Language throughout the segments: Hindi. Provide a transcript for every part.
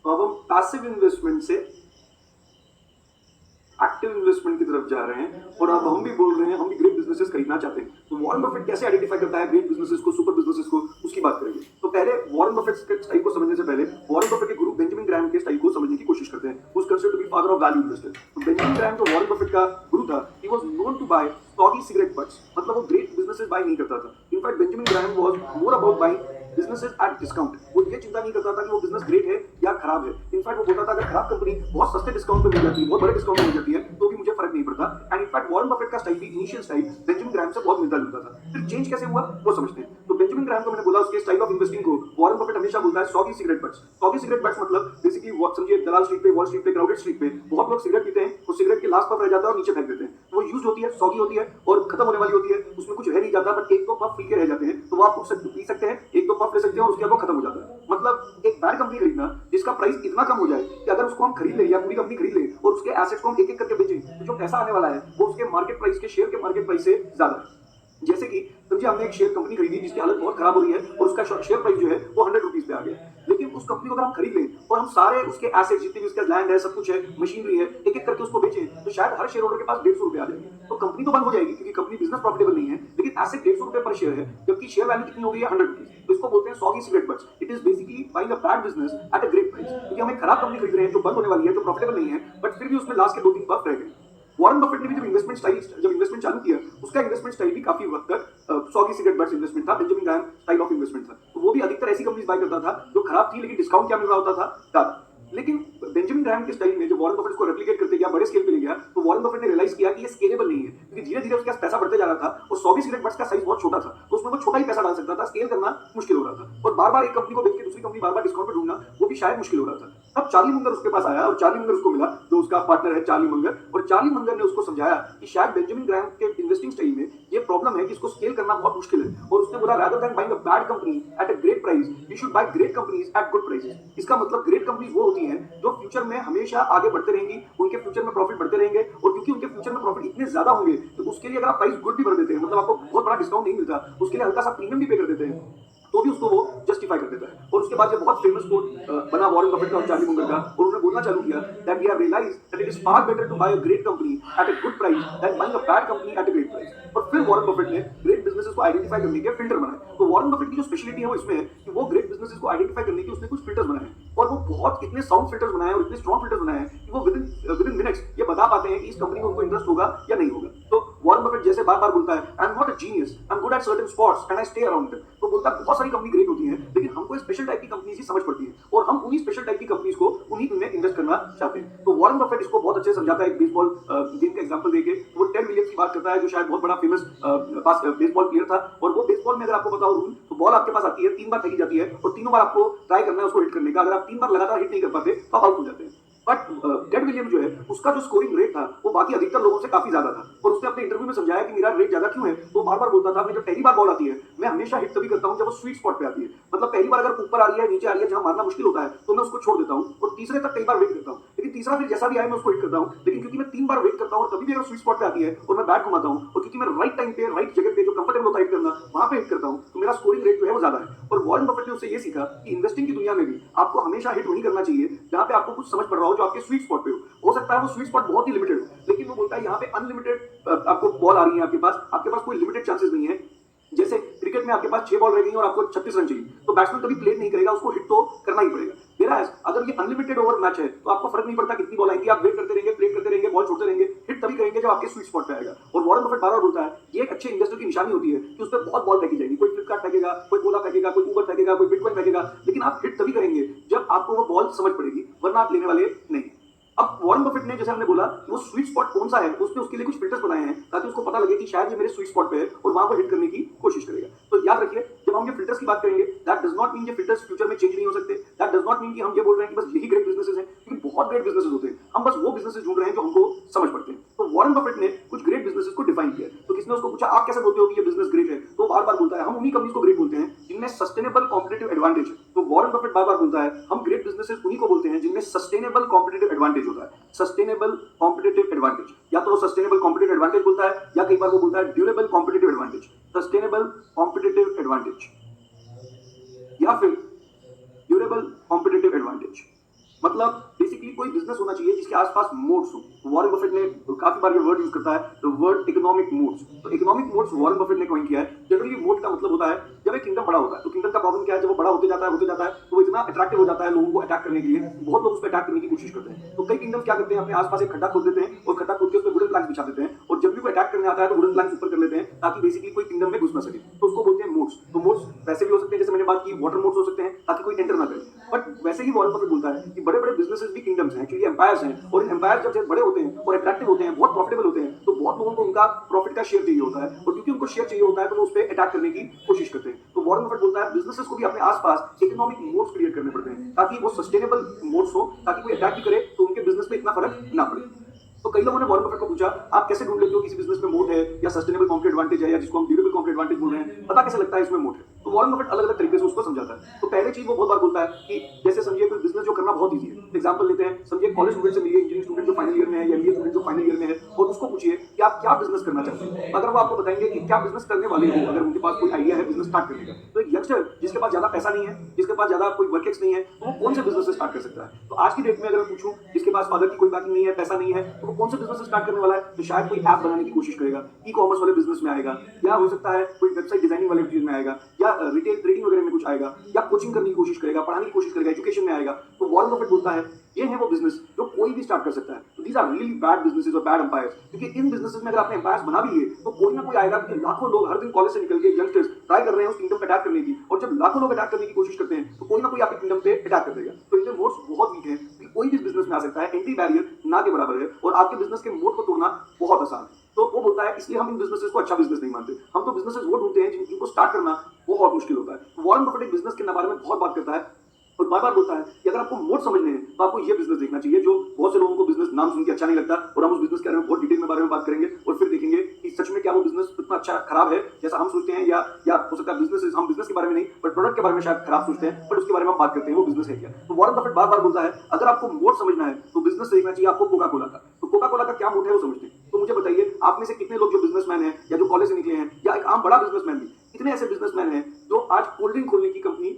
तो अब हम पैसिव इन्वेस्टमेंट से एक्टिव इन्वेस्टमेंट की तरफ जा रहे हैं और अब हम भी बोल रहे हैं हम भी ग्रेट बिजनेसेस खरीदना चाहते हैं। तो वॉरेन बफेट कैसे आइडेंटिफाई करता है ग्रेट बिजनेसेस को, सुपर बिजनेसेस को, उसकी बात करेंगे। तो पहले वॉरेन बफेट के स्टाइल को समझने से पहले वॉरेन बफेट के गुरु बेंजामिन ग्राहम के स्टाइल को समझने की कोशिश करते हैं। उस considered to be father of value investor. तो बेंजामिन ग्राहम जो वॉरेन बफेट का गुरु था, he was known to buy soggy cigarette butts, मतलब वो ग्रेट बिजनेसेस बाय नहीं करता था। In fact Benjamin Graham was more about buying businesses at discount. वो ये चिंता नहीं करता था कि वो बिजनेस ग्रेट है या खराब है। इनफैक्ट वो बोलता था अगर खराब कंपनी बहुत सस्ते डिस्काउंट पे मिल जाती है, बहुत बड़े डिस्काउंट पे मिल जाती है, तो भी मुझे फर्क नहीं पड़ता। एंड इनफैक्ट वॉरेन बफेट का स्टाइल भी, इनिशियल स्टाइल बेंजामिन ग्राहम से बहुत मिलता जुलता था। फिर चेंज कैसे हुआ वो समझते हैं। तो बेंजामिन ग्राहम को मैंने बोला उसके स्टाइल ऑफ इन्वेस्टिंग को वॉरेन बफेट हमेशा बोलता है soggy cigarette buts. Soggy cigarette butts मतलब बेसिकली समझिए दलाल स्ट्रीट पे, वॉल स्ट्रीट पे, क्राउडेड स्ट्रीट पे बहुत लोग सिगरेट पीते हैं, वो सिगरेट के लास्ट पफ रह जाता है और नीचे फेंक देते हैं। वो यूज होती है, सॉगी होती है और खत्म होने वाली होती है, उसमें कुछ रह नहीं जाता, बट एक दो पफ पी के रह जाते हैं, तो वो आप पी सकते हैं, एक दो पफ ले सकते हैं और उसके बाद वो खत्म हो जाता है। मतलब एक बैड कंपनी खरीदना जिसका प्राइस इतना कम हो जाए कि अगर उसको हम खरीद ले या पूरी कंपनी खरीद ले और उसके एसेट्स को हम एक एक करके बेचें, तो जो पैसा आने वाला है वो उसके मार्केट प्राइस के, शेयर के मार्केट प्राइस से ज्यादा है। जैसे कि समझिए हमने एक शेयर कंपनी खरीदी जिसकी हालत बहुत खराब हो रही है और उसका शेयर प्राइस जो है वो 100 रुपीज पे आ गया। लेकिन उस कंपनी को अगर हम खरीद लें और हम सारे उसके एसेट जितने भी उसका लैंड है, सब कुछ है, मशीनरी है, एक एक करके उसको बेचें, तो शायद हर शेयर होल्डर के पास 150 रुपए आ जाएंगे। तो कंपनी तो बंद हो जाएगी क्योंकि कंपनी बिजनेस प्रॉफिटेबल नहीं है, लेकिन एसेट 150 रुपए पर शेयर है, जबकि शेयर वैल्यू कितनी हो गई है 100 रुपीज। तो इसको बोलते हैं soggy cigarette buts. It is basically buying a bad business at a great price. क्योंकि हम एक खराब कंपनी खरीद रहे हैं जो बंद होने वाली है, जो प्रॉफिटेबल नहीं है, बट फिर भी उसमें लास्ट के 2-3 पफ रह गए। वॉरेन बफेट ने भी जब इन्वेस्टमेंट चालू किया, उसका इन्वेस्टमेंट स्टाइल भी काफी वक्त तक सॉगी सिगरेट बट्स इन्वेस्टमेंट था, Benjamin Graham style of investment था। तो वो भी अधिकतर ऐसी कंपनीज बाय करता था जो खराब थी लेकिन डिस्काउंट क्या मिल रहा होता था, ज्यादा। लेकिन बेंजामिन ग्राहम के स्टाइल में जो वॉरेन बफेट को रेप्लिकेट करते गया, बड़े स्केल पे ले गया, तो वॉरेन बफेट ने रियलाइज किया कि ये स्केलेबल नहीं है, क्योंकि धीरे धीरे उसके पास पैसा बढ़ते जा रहा था और सॉगी सिगरेट बट्स का साइज बहुत छोटा था, तो उसमें वो छोटा ही पैसा डाल सकता था, स्केल करना मुश्किल हो रहा था। और बार बार एक कंपनी को बेच के दूसरी कंपनी बार बार डिस्काउंट पे ढूंढना वो भी शायद मुश्किल हो रहा था। तब चार्ली मुंगर उसके पास आया और चार्ली मुंगर उसको मिला, जो उसका पार्टनर है चार्ली मुंगर, और चार्ली मुंगर ने उसको समझाया कि शायद बेंजामिन ग्राहम के इन्वेस्टिंग स्टाइल में ये प्रॉब्लम है कि इसको स्केल करना बहुत मुश्किल है। और उसने बोला rather than buying a bad company at a great price, you should buy great companies at good prices. इसका मतलब ग्रेट कंपनीज वो होती हैं जो फ्यूचर में हमेशा आगे बढ़ते रहेंगी, उनके फ्यूचर में प्रॉफिट बढ़ते रहेंगे, और क्योंकि उनके फ्यूचर में प्रॉफिट इतने ज्यादा होंगे तो उसके लिए अगर आप प्राइस गुड भी बढ़ देते हैं, मतलब आपको बहुत बड़ा डिस्काउंट नहीं मिलता, उसके लिए हल्का सा प्रीमियम भी पे कर देते हैं, तो भी उसको वो जस्टिफाई कर देता है। और उसके बाद ये बहुत फेमस कोट बना वॉरेन बफेट का और चार्ली मुंगर का, और उन्होंने बोलना चालू किया that we have realized that it is far better to buy a great company at a good price than buying a bad company at a great price. और फिर वॉरेन बफेट ने ग्रेट बिजनेसेस को आइडेंटिफाई करने के फिल्टर बनाए। तो वॉरेन बफेट की जो स्पेशलिटी है वो इसमें है कि वो ग्रेट बिजनेसेस को आइडेंटिफाई करने के उसने कुछ फिल्टर्स बनाए हैं, और वो बहुत इतने साउंड फिल्टर्स बनाए हैं और इतने स्ट्रॉन्ग फिल्टर्स बनाए हैं कि वो विद इन मिनट्स ये बता पाते हैं कि इस कंपनी को उनको इंटरेस्ट होगा या नहीं होगा। तो वॉरेन बफेट जैसे बार बार बोलता है I am not a genius, I am good at certain spots and I stay around them. तो बोलता है बहुत सारी कंपनी ग्रेट होती हैं लेकिन हमको स्पेशल टाइप की कंपनीज ही समझ पड़ती है और हम उन्हीं स्पेशल टाइप की कंपनीज को उन्हीं में इन्वेस्ट करना चाहते हैं। तो वॉरेन बफेट इसको बहुत अच्छे से समझाता है एक बेसबॉल गेम का एग्जांपल देके। वो टेड विलियम्स की बात करता है जो शायद बहुत बड़ा फेमस बेसबॉल प्लेयर था, और वो बेसबॉल में अगर आपको पता हो रूल, तो बॉल आपके पास आती है, 3 बार फेंकी जाती है और तीनों बार आपको ट्राई करना है उसको हिट करने का। अगर आप 3 बार लगातार हिट नहीं कर पाते तो आप आउट हो जाते हैं। बट टेड विलियम जो है उसका जो स्कोरिंग रेट था वो बाकी अधिकतर लोगों से काफी ज्यादा था, और उसने अपने इंटरव्यू में समझाया कि मेरा रेट ज्यादा क्यों है। तो बार बार बोलता था मैं जब पहली बार बॉल आती है मैं हमेशा हिट तभी करता हूं जब वो स्वीट स्पॉट पे आती है, मतलब पहली बार अगर ऊपर आ रही है, नीचे आ रही है, जहां मारना मुश्किल होता है तो मैं उसको छोड़ देता हूं और तीसरे तक कई बार वेट करता हूं, लेकिन तीसरा फिर जैसा भी आए मैं उसको हिट करता हूं। लेकिन क्योंकि मैं 3 बार वेट करता हूं और कभी भी अगर स्वीट स्पॉट पे आती है और मैं बैट घुमाता हूं, और क्योंकि मैं राइट टाइम पे राइट जगह पे जो कंफर्टेबल होता है हिट करना वहां पे हिट करता हूं, तो मेरा स्कोरिंग रेट जो है वो ज्यादा है। और वॉरेन बफेट ने उससे ये सीखा कि इन्वेस्टिंग की दुनिया में भी आपको हमेशा हिट वही करना चाहिए जहां पे आपको कुछ समझ पड़ रहा हो, जो आपके स्वीट स्पॉट पे हो सकता है वो स्वीट स्पॉट बहुत ही लिमिटेड हो, लेकिन वो बोलता है यहाँ पे अनलिमिटेड आपको बॉल आ रही है, आपके पास कोई लिमिटेड चांसेस नहीं है। जैसे क्रिकेट में आपके पास 6 बॉल रह गई और आपको 36 रन चाहिए, तो बैट्समैन कभी प्ले नहीं करेगा, उसको हिट तो करना ही पड़ेगा। Whereas, अगर ये अनलिमिटेड ओवर मैच है तो आपको फर्क नहीं पड़ता कितनी बॉल आएंगी, आप वेट करते रहेंगे, प्ले करते रहेंगे, बॉल छोड़ते रहेंगे, हिट तभी करेंगे जब आपके स्वीट स्पॉट पे आएगा। और वॉरेन बफेट बार बार बोलता है ये एक अच्छे इन्वेस्टर की निशानी होती है कि उस पर बहुत बॉल फेंकी जाएगी, कोई फ्लिपकार्ट फेंकेगा, कोई ओला फेंकेगा, कोई उबर फेंकेगा, कोई बिटकॉइन फेंकेगा, लेकिन आप हिट तभी करेंगे जब आपको वो बॉल समझ पड़ेगी, वरना आप लेने वाले नहीं। अब वॉरेन बफेट ने, जैसे हमने बोला, वो स्वीट स्पॉट कौन सा है, उसने उसके लिए कुछ फिल्टर्स बनाए हैं ताकि उसको पता लगे कि शायद ये मेरे स्वीट स्पॉट पे है और वहां पर हिट करने की कोशिश करेगा। तो याद रखिए जब हम ये फिल्टर्स की बात करेंगे, दैट डज नॉट मीन ये फिल्टर्स फ्यूचर में चेंज नहीं हो सकते, दैट डज नॉट मीन कि हम ये बोल रहे हैं कि बस यही ग्रेट बिजनेसेस हैं, क्योंकि बहुत ग्रेट बिजनेसेस होते हैं, हम बस वो बिजनेसेस ढूंढ रहे हैं जो हमको समझ पड़ते हैं। तो वॉरेन बफेट ने कुछ ग्रेट बिजनेसेस को डिफाइन किया। तो किसने उसको पूछा आप कैसे बोलते हो कि ये बिजनेस ग्रेट है, तो बार बार बोलता है हम उन्हीं कंपनीज को ग्रेट बोलते हैं जिनमें सस्टेनेबल कॉम्पिटिटिव एडवांटेज है। तो वॉरेन बफेट बार बार बोलता है हम ग्रेट बिजनेसेस उन्हीं को बोलते हैं जिनमें सस्टेनेबल कॉम्पिटिटिव एडवांटेज होता है। सस्टेनेबल कॉम्पिटिटिव एडवांटेज, या तो वो सस्टेनेबल कॉम्पिटिटिव एडवांटेज बोलता है या कई बार वो बोलता है durable competitive advantage, sustainable competitive advantage या फिर ड्यूरेबल कॉम्पिटिटिव एडवांटेज। मतलब बेसिकली कोई बिजनेस होना चाहिए जिसके आसपास मोड्स हो। वॉरेन बफेट ने काफी बार ये वर्ड यूज करता है, द वर्ड इकोनॉमिक मोड्स। तो इकोनॉमिक मोड्स वॉरेन बफेट ने कॉइन किया है। जनरली मोड का मतलब होता है जब एक किंगडम बड़ा होता है, तो किंगडम का प्रॉब्लम क्या है, जब वो बड़ा होते जाता है तो वो इतना अट्रैक्टिव हो जाता है लोगों को अटैक करने के लिए, बहुत लोग उस पर अटैक करने की कोशिश करते हैं। तो कई किंगडम क्या करते हैं, अपने आसपास एक खड्डा खोद देते हैं और खड्डा खोद के उसमें वुडन प्लैंक्स बिछा देते हैं, और जब भी वो अटैक करने आता है तो वुडन प्लैंक्स ऊपर कर लेते हैं ताकि बेसिकली कोई किंगडम में घुस ना सके। तो उसको बोलते हैं मोड्स। तो मोड्स वैसे भी हो सकते हैं, जैसे मैंने बात की, वाटर मोड्स हो सकते हैं ताकि कोई एंटर ना करे। बट वैसे ही वॉरेन बफेट बोलता है कि बड़े बड़े बिजनेसेस भी किंगडम्स हैं, एक्चुअली एम्पायर्स हैं, और इन एम्पायर जब बड़े होते हैं और अट्रैक्टिव होते हैं, बहुत प्रॉफिटेबल होते हैं, तो बहुत लोगों को उनका प्रॉफिट का शेयर चाहिए होता है, और क्योंकि उनको शेयर चाहिए होता है तो वो उस पर अटैक करने की कोशिश करते हैं। तो वॉरेन बफेट बोलता है बिजनेसेस को भी अपने आसपास इकोनॉमिक मोड्स क्रिएट करने पड़ते हैं ताकि वो सस्टेनेबल मोड्स हो, ताकि कोई अटैक भी करे तो उनके बिजनेस पे इतना फर्क ना पड़े। तो कई लोगों ने वॉरेन बफेट को पूछा, आप कैसे ढूंढ लेते हो किसी बिजनेस में मोड है या सस्टेनेबल कॉम्पिटिटिव एडवांटेज है, या जिसको हम ड्यूरेबल कॉम्पिटिटिव एडवांटेज बोल रहे हैं, पता कैसे लगता है इसमें मोड है? तो वॉरेन बफेट अलग अलग तरीके से उसको समझाता है। तो पहले चीज वो बहुत बार बोलता है कि जैसे समझिए कोई बिजनेस जो करना बहुत ईजी है। एग्जांपल लेते हैं, समझिए कॉलेज स्टूडेंट से मिलिए, इंजीनियरिंग स्टूडेंट जो फाइनल ईयर में है या एमबीए स्टूडेंट जो फाइनल ईयर में है, और उसको पूछिए कि आप क्या बिजनेस करना चाहते हैं। अगर वो आपको बताएंगे कि क्या बिजनेस करने वाले हो, अगर उनके पास कोई आइडिया है बिजनेस स्टार्ट करने का, तो एक यंगस्टर जिसके पास ज्यादा पैसा नहीं है, जिसके पास ज्यादा कोई वर्क एक्स नहीं है, तो वो कौन से बिजनेस स्टार्ट कर सकता है? तो आज की डेट में अगर मैं पूछूं, जिसके पास फादर की कोई बैकिंग नहीं है, पैसा नहीं है, तो वो कौन से बिजनेस स्टार्ट करने वाला है? तो शायद कोई ऐप बनाने की कोशिश करेगा, ई कॉमर्स वाले बिजनेस में आएगा, या हो सकता है कोई वेबसाइट डिजाइनिंग वाले चीज में आएगा, या रिटेल ट्रेडिंग वगैरह में कुछ आएगा, या कोचिंग करने की कोशिश करेगा, पढ़ाने की कोशिश करेगा, एजुकेशन में आएगा। तो वॉरेन बफेट बोलता है ये है वो बिजनेस जो कोई भी स्टार्ट कर सकता है। तो these are really bad businesses और बैड एम्पायर्स, क्योंकि इन बिजनेसेस में अगर आपने एम्पायर्स बना भी लिए तो कोई ना कोई आएगा, क्योंकि लाखों लोग हर दिन कॉलेज से निकल के यंगस्टर्स ट्राई कर रहे हैं उस किंगडम पे अटैक करने की, और जब लाखों लोग अटैक करने की कोशिश करते हैं तो कोई ना कोई आपके किंगडम पे अटैक कर देगा। तो इनके मोड्स बहुत वीक है कि कोई भी बिजनेस में आ सकता है, एंट्री बैरियर ना के बराबर है, और आपके बिजनेस के मोड को तोड़ना बहुत आसान है। तो वो बोलता है इसलिए हम इन बिजनेसेस को अच्छा बिजनेस नहीं मानते, हम तो बिजनेसेस वो ढूंढते हैं जिनको स्टार्ट करना बहुत मुश्किल होता है। वॉरेन बफेट बिजनेस के बारे में बहुत बात करता है और बार बार बोलता है कि अगर आपको मोड समझने हैं तो आपको ये बिजनेस देखना चाहिए, जो बहुत से लोगों को बिजनेस नाम सुन के अच्छा नहीं लगता, और हम उस बिजनेस के बारे में बहुत डिटेल में बारे में बात करेंगे, और फिर देखेंगे कि सच में क्या वो बिजनेस इतना अच्छा खराब है जैसा हम सोचते हैं, या हो सकता है बिजनेस हम बिजनेस के बारे में नहीं बट प्रोडक्ट के बारे में शायद खराब सोचते हैं, बट उसके बारे में हम बात करते हैं वो बिजनेस है क्या। तो वॉरेन बफेट बार बार बोलता है अगर आपको मोड समझना है तो बिजनेस देखना चाहिए आपको कोका कोला का। तो कोका कोला का क्या मोड है वो समझते हैं। तो मुझे बताइए, आप में से कितने लोग जो बिजनेसमैन हैं या जो कॉलेज से निकले हैं, या एक आम बड़ा बिजनेसमैन भी, कितने ऐसे बिजनेसमैन हैं जो आज कोल्ड ड्रिंक खोलने की कंपनी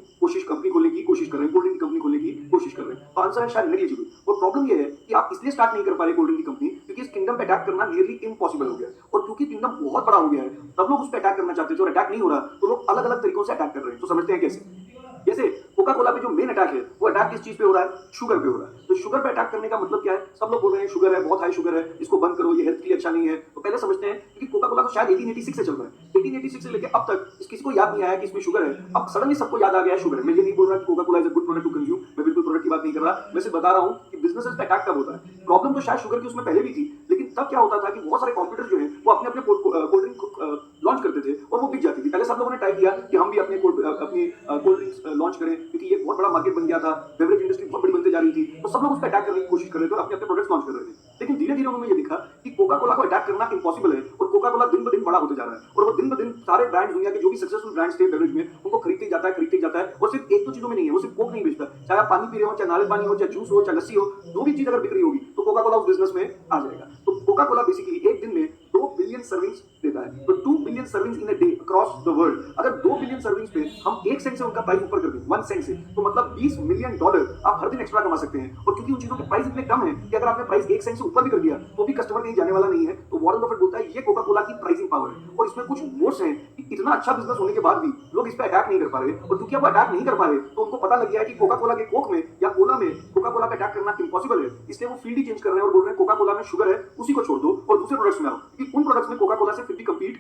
खोलने की कोशिश कर रहे हैं, कोल्ड ड्रिंक की कंपनी खोलने की कोशिश कर रहे हैं? तो आंसर है शायद नेग्लिजिबल। और प्रॉब्लम ये है कि आप इसलिए स्टार्ट नहीं कर पा रहे कोल्ड ड्रिंक की कंपनी क्योंकि इस किंगडम पे अटैक करना नियरली इम्पॉसिबल हो गया है, और क्योंकि किंगडम बहुत बड़ा हो गया है तब लोग उस पर अटैक करना चाहते हैं, और अटैक नहीं हो रहा तो लोग अलग अलग तरीकों से अटैक कर रहे हैं। तो समझते हैं कैसे। जैसे कोका कोला पे जो मेन अटैक है वो अटैक किस चीज पे हो रहा है? शुगर पे हो रहा है। तो शुगर पे अटैक करने का मतलब क्या है? सब लोग बोल रहे हैं शुगर है, बहुत हाई शुगर है, इसको बंद करो, ये हेल्थ के लिए अच्छा नहीं है। तो पहले समझते हैं क्योंकि कोका कोला तो शायद 1886 से चल रहा है, 1886 से लेकर अब तक किसी को याद नहीं आया कि इसमें शुगर है। अब सडनली सबको याद आ गया है शुगर है। मैं ये नहीं बोल रहा कि Coca Cola is a good product to consume, मैं बिल्कुल प्रोडक्ट की बात नहीं कर रहा, मैं सिर्फ बता रहा हूं कि बिजनेसेस पे अटैक कब होता है। प्रॉब्लम तो शायद शुगर की उसमें पहले भी थी, लेकिन तब क्या होता था कि बहुत सारे कॉम्पिटिटर जो है वो अपने अपने कोल्ड ड्रिंक लॉन्च करते थे और वो बिक जाती थी। पहले सब लोगों ने ट्राई किया कि हम भी अपनी कोल्ड ड्रिंक्स लॉन्च करें, क्योंकि ये बहुत बड़ा मार्केट बन गया था, बेवरेज इंडस्ट्री बहुत बड़ी बनती जा रही थी, तो सब लोग उस पर अटैक करने की कोशिश कर रहे थे और अपने अपने प्रोडक्ट्स लॉन्च कर रहे थे। लेकिन धीरे धीरे उन्होंने ये देखा कि कोका कोला को अटैक करना इम्पॉसिबल है, और कोका कोला दिन ब दिन बड़ा होते जा रहा है, और वो दिन ब दिन सारे ब्रांड्स दुनिया के जो भी सक्सेसफुल ब्रांड्स थे बेवरेज में उनको खरीदते ही जाता है, और सिर्फ एक दो चीजों में नहीं है, वो सिर्फ कोक नहीं बेचता, चाहे आप पानी पी रहे हो, चाहे नारियल पानी हो, चाहे जूस हो, चाहे लस्सी हो, जो भी चीज अगर बिक रही होगी तो कोका कोला उस बिजनेस में आ जाएगा। तो कोका कोला बेसिकली एक दिन में 2 बिलियन सर्विंग्स देता है। तो 2 billion servings in a day across the world. अगर 2 बिलियन सर्विंग्स पे हम 1 सेंट से उनका प्राइस ऊपर कर दें, 1 सेंट से, तो मतलब $20 मिलियन आप हर दिन एक्स्ट्रा कमा सकते हैं। और क्योंकि उन चीजों के प्राइस इतने कम है कि अगर आपने प्राइस 1 सेंट से ऊपर भी कर दिया तो भी कस्टमर कहीं जाने वाला नहीं है। तो वॉरेन बफेट बोलता है ये कोका कोला की प्राइसिंग पावर है, और इसमें कुछ मोड्स हैं कि इतना अच्छा बिजनेस होने के बाद भी लोग इस पे अटैक नहीं कर पा रहे, और क्योंकि अब अटैक नहीं कर पा रहे तो उनको पता लग गया है कि कोका कोला के कोक में या कोला में कोका कोला पे अटैक करना इम्पॉसिबल है, इसलिए वो फील्ड ही चेंज कर रहे हैं और बोल रहे हैं कोका कोला में शुगर है उसी को छोड़ दो और दूसरे प्रोडक्ट्स में आओ, क्योंकि उन प्रोडक्ट्स में कोका कोला से फिर भी कम्पीट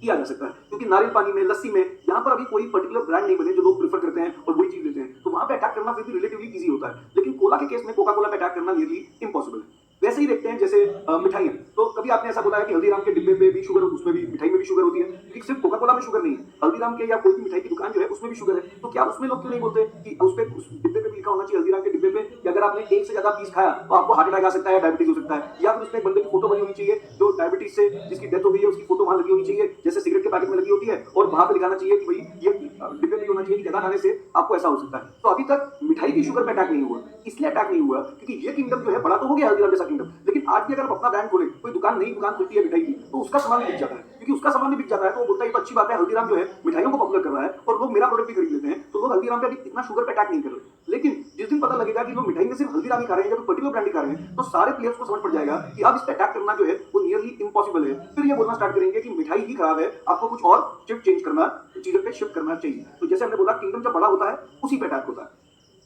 किया जा सकता है, क्योंकि नारियल पानी में, लस्सी में यहाँ पर अभी कोई पर्टिकुलर ब्रांड नहीं बने जो लोग प्रेफर करते हैं और वही चीज लेते हैं, तो वहां पे अटैक करना फिर भी रिलेटिवली इजी होता है। लेकिन कोला के केस में कोका कोला पे अटैक करना नियरली इम्पॉसिबल है। वैसे ही देखते हैं जैसे मिठाइयां, तो कभी आपने ऐसा बोला है कि हल्दीराम के डिब्बे पे भी शुगर, उसमें भी मिठाई में भी शुगर होती है, लेकिन सिर्फ कोका कोला में शुगर नहीं है, हल्दीराम के या कोई भी मिठाई की दुकान जो है उसमें भी शुगर है। तो क्या उसमें लोग क्यों नहीं बोलते कि उस डिब्बे पे भी लिखा होना चाहिए, हल्दीराम के डिब्बे पे, कि अगर आपने एक से ज्यादा पीस खाया तो आपको हार्ट अटैक आ सकता है, डायबिटीज हो सकता है, या फिर उसमें एक बंदे की फोटो बनी होनी चाहिए जो डायबिटीज से जिसकी डेथ हो गई है उसकी फोटो वहां लगी होनी चाहिए, जैसे सिगरेट के पैकेट में लगी होती है, और वहां पे लिखाना चाहिए कि भाई ये डिब्बे में होना चाहिए कि ज्यादा खाने से आपको ऐसा हो सकता है। तो अभी तक मिठाई की शुगर पे अटैक नहीं हुआ, इसलिए अटैक नहीं हुआ क्योंकि ये किंगडम जो है बड़ा तो हो गया हल्दीराम जैसा किंगडम, लेकिन आज भी अगर आप अपना ब्रांड खोले, कोई दुकान नई दुकान खुलती है मिठाई की, तो उसका सामान बिक जाता है, क्योंकि उसका सामान भी बिक जाता है, तो वो बोलता है ये तो अच्छी बात है, हल्दीराम जो है मिठाइयों को पॉपुलर कर रहा है और लोग मेरा प्रोडक्ट भी खरीद लेते हैं, तो लोग हल्दीराम पे अभी इतना शुगर पे अटैक नहीं कर रहे। लेकिन जिस दिन पता लगेगा कि लोग मिठाई में सिर्फ हल्दीराम ही खा रहे हैं या कोई पर्टिकुलर ब्रांड ही खा रहे हैं, तो सारे प्लेयर्स को समझ पड़ जाएगा कि अब इस पे अटैक करना जो है वो नियरली इम्पॉसिबल है। फिर ये बोलना स्टार्ट करेंगे कि मिठाई ही खराब है, आपको कुछ और शिफ्ट चेंज करना, चीजों पे शिफ्ट करना चाहिए। तो जैसे हमने बोला, किंगडम जब बड़ा होता है उसी पे अटैक होता है।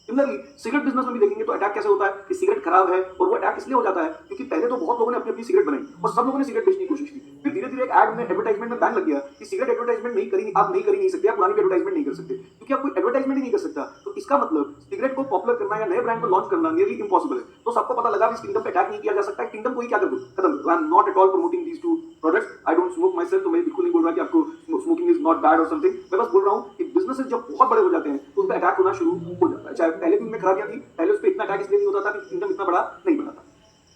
सिमिलरली सिगरेट बिजनेस में भी देखेंगे तो अटैक कैसे होता है कि सिगरेट खराब है, और वो अटैक इसलिए हो जाता है क्योंकि पहले तो बहुत लोगों ने अपनी अपनी सिगरेट बनाई और सब लोगों ने सिगरेट बेचने की कोशिश की। फिर धीरे धीरे एक एड में एडवर्टाइजमेंट में बैन लग गया कि सिगरेट एडवर्टाइजमेंट नहीं करी, आप नहीं करी नहीं सकते, आप पुरानी भी एडवर्टाइजमेंट नहीं कर सकते, क्योंकि आप कोई एडवर्टाइजमेंट ही नहीं कर सकता। तो इसका मतलब सिगरेट को पॉपुलर करना या नए ब्रांड को लॉन्च करना नियरली इम्पॉसिबल है। तो सबको पता लगा इस किंगडम पे अटैक नहीं किया जा सकता है, किंगडम को ही क्या कर दो, खत्म कर दो। I am not at all promoting these two products, I don't smoke my self, तो मैं बिल्कुल नहीं बोल रहा कि आपको स्मोकिंग इज नॉट बैड और समथिंग। मैं बस बोल रहा हूँ कि बिजनेसेस जब बहुत बड़े हो जाते हैं तो उस पर अटैक होना शुरू हो जाता है। चाहे पहले भी उनमें खराबियां थी, पहले उस पर इतना अटैक इसलिए नहीं होता था कि किंगडम इतना बड़ा नहीं बना था।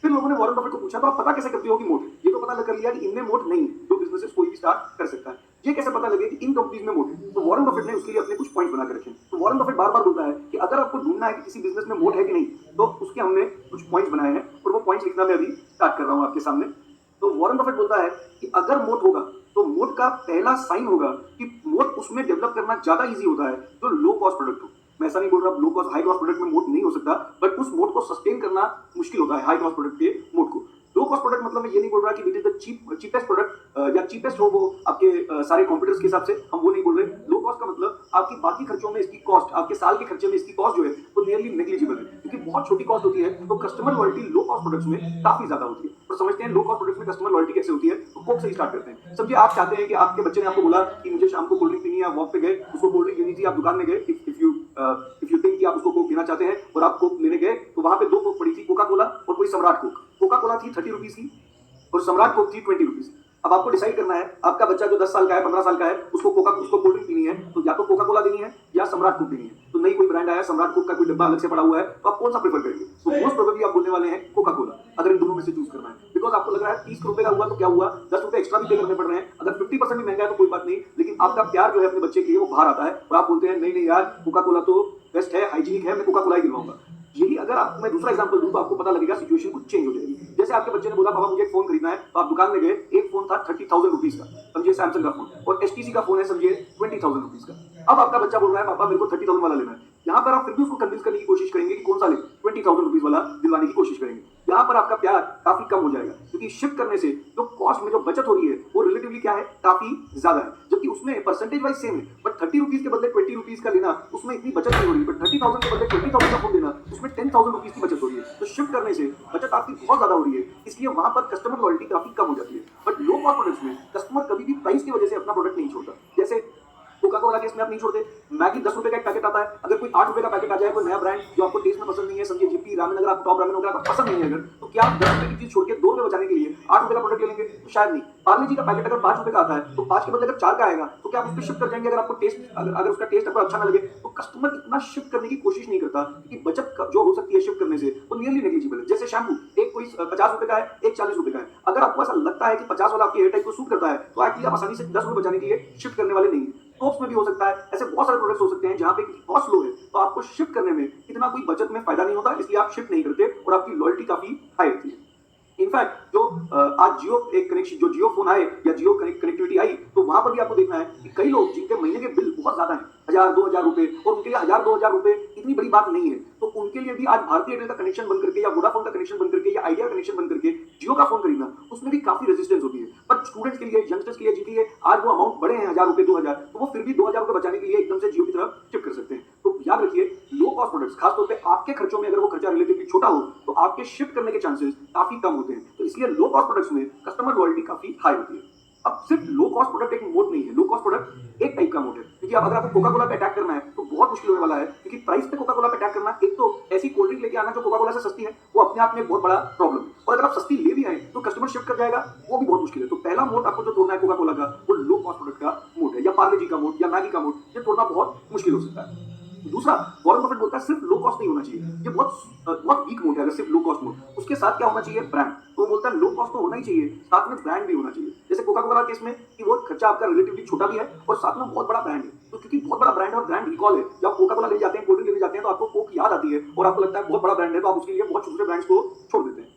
फिर लोगों ने वॉरेन बफेट को पूछा, तो आप पता कैसे करते हो कि मोट है? ये तो पता कर लिया कि इनमें मोट नहीं है, जो बिजनेसेस कोई भी स्टार्ट कर सकता है। ये कैसे पता लगे कि इन कंपनीज में मोट है? तो वॉरेन बफेट ने उसके लिए अपने कुछ पॉइंट बना के रखे। तो वॉरेन बफेट बार बार बोलता है कि अगर आपको ढूंढना है कि किसी बिजनेस में मोट है कि नहीं, तो उसके हमने कुछ पॉइंट्स बनाए हैं और वो पॉइंट्स लिखना मैं अभी स्टार्ट कर रहा हूँ आपके सामने। तो वॉरेन बफेट बोलता है कि अगर मोट होगा तो मोट का पहला साइन होगा कि मोट उसमें डेवलप करना ज्यादा इजी होता है जो लो कॉस्ट प्रोडक्ट हो। मैं ऐसा नहीं बोल रहा low cost high cost product में मोट नहीं हो सकता, बट उस मोट को सस्टेन करना मुश्किल होता है हाई कॉस्ट प्रोडक्ट के मोट को। लो कॉस्ट प्रोडक्ट मतलब मैं ये नहीं बोल रहा कि it is the cheapest product या चीपेस्ट हो वो आपके सारे कॉम्पिटिटर्स के हिसाब से, हम वो नहीं बोल रहे। लो कॉस्ट का मतलब आपकी बाकी खर्चों में इसकी कॉस्ट, आपके साल के खर्चे में इसकी कॉस्ट जो है वो नियरली नेग्लिजिबल है, क्योंकि बहुत छोटी कॉस्ट होती है। तो customer loyalty low cost products में काफी ज्यादा होती है। और समझते हैं लो कॉस्ट प्रोडक्ट्स में कस्टमर लॉयल्टी कैसे होती है, तो कोक से ही स्टार्ट करते हैं। समझिए आप चाहते हैं कि आपके बच्चे ने आपको बोला कि मुझे शाम को कोल्ड ड्रिंक पीनी है, वॉक पे गए, उसको कोल्ड ड्रिंक लेनी थी, आप दुकान में गए, इफ यू थिंक कि आप उसको कोक पीना चाहते हैं और आप कोक लेने गए, तो वहां पे दो कोक पड़ी थी, कोका कोला और कोई सम्राट कोक। कोका कोला थी 30 रुपीज की और सम्राट कोक थी 20 रुपीज। अब आपको डिसाइड करना है, आपका बच्चा जो 10 साल का है, 15 साल का है, उसको कोल्ड ड्रिंक पीनी है, तो या तो कोका कोला देनी है या सम्राट कोक देनी है। तो नई कोई ब्रांड आया, सम्राट कोक का कोई डब्बा अलग से पड़ा हुआ है, तो आप कौन सा प्रेफर करेंगे? तो मोस्ट प्रोबेबली आप बोलने वाले हैं कोका कोला, अगर इन दोनों में से चूज करना है। बिकॉज आपको लग रहा है 30 रुपए का हुआ तो क्या हुआ, 10 रुपए एक्स्ट्रा भी पे करने पड़ रहे हैं, अगर 50% भी महंगा है तो कोई बात नहीं, लेकिन आपका प्यार जो है अपने बच्चे के लिए वो बाहर आता है और आप बोलते हैं नहीं नहीं यार, कोका कोला तो बेस्ट है, हाइजीनिक है, मैं कोका कोला ही दिलवाऊंगा। यही अगर आप, मैं दूसरा एग्जांपल दूं तो आपको पता लगेगा सिचुएशन कुछ चेंज हो जाएगी। जैसे आपके बच्चे ने बोला पापा मुझे एक फोन खरीदना है, तो आप दुकान में गए, एक फोन था 30,000 रुपीज का, समझिए सैमसंग का फोन, और HTC का फोन है समझिए 20,000 रुपीज का। अब आपका बच्चा बोल रहा है पापा मेरे को 30,000 वाला लेना है। यहाँ पर आप फिर भी उसको कन्विंस करने की कोशिश करेंगे कि कौन सा ले, 20,000 रुपीज वाला दिलवाने की कोशिश करेंगे। यहाँ पर आपका प्यार काफी कम हो जाएगा, क्योंकि शिफ्ट करने से जो कॉस्ट में जो बचत हो रही है वो रिलेटिवली क्या है, काफी ज्यादा है, जबकि उसमें परसेंटेज वाइज सेम है, बट 30 रुपीज के बदले 20 रुपीज का लेना उसमें इतनी बचत नहीं हो रही, बट 30,000 के बदले 20,000 का फोन लेना उसमें 10,000 रुपीज की बचत हो रही है। तो शिफ्ट करने से बचत आपकी बहुत ज्यादा हो रही है, इसलिए वहां पर कस्टमर लॉयल्टी काफी कम हो जाती है। बट लो कॉस्ट प्रोडक्ट्स में कस्टमर कभी भी प्राइस की वजह से अपना प्रोडक्ट नहीं छोड़ता। जैसे कोका कोला के इसमें आप नहीं छोड़ते, मैगी 10 रुपए का एक पैकेट आता है, अगर कोई 8 रुपए का पैकेट आ जाए, कोई नया ब्रांड जो आपको टेस्ट में पसंद नहीं है, समझिए जीपी रामेन, अगर आपको टॉप रामेन वगैरह पसंद नहीं है अगर, तो क्या आप 10 रुपए की चीज छोड़ के 2 रुपए बचाने के लिए 8 रुपए का प्रोडक्ट ले लेंगे? तो शायद नहीं। पार्ले जी का पैकेट अगर 5 रुपए का आता है, तो 5 के बदले अगर 4 का आएगा, तो क्या आप उस पर शिफ्ट कर जाएंगे? अगर आपको टेस्ट, अगर उसका टेस्ट आपको अच्छा ना लगे, तो कस्टमर इतना शिफ्ट करने की कोशिश नहीं करता, क्योंकि बचत जो हो सकती है शिफ्ट करने से वो नियरली नेग्लिजिबल है। जैसे शैम्पू, एक कोई 50 रुपए का है, एक 40 रुपए का है, अगर आपको ऐसा लगता है कि 50 वाला आपके हेयर टाइप को सूट करता है, तो एक्चुअली आप आसानी से 10 रुपए बचाने के लिए शिफ्ट करने वाले नहीं है। टॉप्स में भी हो सकता है, ऐसे बहुत सारे प्रोडक्ट्स हो सकते हैं जहां पे कॉस्ट लो है, तो आपको शिफ्ट करने में इतना कोई बचत में फायदा नहीं होता, इसलिए आप शिफ्ट नहीं करते और आपकी लॉयल्टी काफी हाई रहती है। इनफैक्ट जो आज जियो एक कनेक्शन, जो जियो फोन आए या जियो कनेक्टिविटी आई, तो वहां पर भी आपको देखना है कि कई लोग जिनके महीने के बिल बहुत ज्यादा है, 1000-2000 रुपए, और उनके लिए 1000-2000 रुपए इतनी बड़ी बात नहीं है, तो उनके लिए भी आज भारतीय एयरटेल का कनेक्शन बंद करके या वोडाफोन का कनेक्शन बंद करके या आइडिया कनेक्शन बंद करके जियो का फोन खरीदना, उसमें भी काफी रेजिस्टेंस होती है। बट स्टूडेंट्स के लिए, यंगस्टर्स के लिए, जिनके लिए आज वो अमाउंट बड़े हैं 1000 रुपए 2000, तो वो फिर भी 2000 रुपए बचाने के लिए एकदम से जियो की तरफ शिफ्ट कर सकते हैं। तो याद रखिए, लो कॉस्ट प्रोडक्ट्स खासतौर पे आपके खर्चों में अगर वो खर्चा रिलेटिवली छोटा हो, तो आपके शिफ्ट करने के चांसेस काफी कम होते हैं। तो इसलिए लो कॉस्ट प्रोडक्ट्स में कस्टमर लॉयल्टी काफी हाई होती है। अब सिर्फ लो कॉस्ट प्रोडक्ट एक मोड नहीं है, लो कॉस्ट प्रोडक्ट एक टाइप का मोड है, क्योंकि अब अगर आपको कोका कोला पे अटैक करना है तो बहुत मुश्किल होने वाला है, क्योंकि प्राइस पे कोका कोला पे अटैक करना, एक तो ऐसी कोल्ड ड्रिंक लेके आना जो कोका कोला से सस्ती है, वो अपने आप में बहुत बड़ा प्रॉब्लम है, और अगर आप सस्ती ले भी आए तो कस्टमर शिफ्ट कर जाएगा, वो भी बहुत मुश्किल है। तो पहला मोड आपको जो तोड़ना है कोका कोला का, वो लो कॉस्ट प्रोडक्ट का मोड है, या पार्ले जी का मोड या मैगी का मोड, ये तोड़ना बहुत मुश्किल हो सकता है। दूसरा, वॉरेन बफेट बोलता है सिर्फ लो कॉस्ट नहीं होना चाहिए, ये बहुत वीक मोड है। अगर सिर्फ लो कॉस्ट मोड, उसके साथ क्या होना चाहिए, ब्रांड। तो वो बोलता है लो कॉस्ट तो होना ही चाहिए, साथ में ब्रांड भी होना चाहिए। जैसे कोका कोला केस में कि वो खर्चा आपका रिलेटिवली छोटा भी है और साथ में बहुत बड़ा ब्रांड है, तो क्योंकि बहुत बड़ा ब्रांड और ब्रांड रिकॉल है, जब आप कोका कोला ले जाते हैं, कोल्ड ड्रिंक लेने जाते हैं, तो आपको कोक याद आती है और आपको लगता है बहुत बड़ा ब्रांड है, तो आप उसके लिए बहुत छोटे ब्रांड्स को छोड़ देते हैं।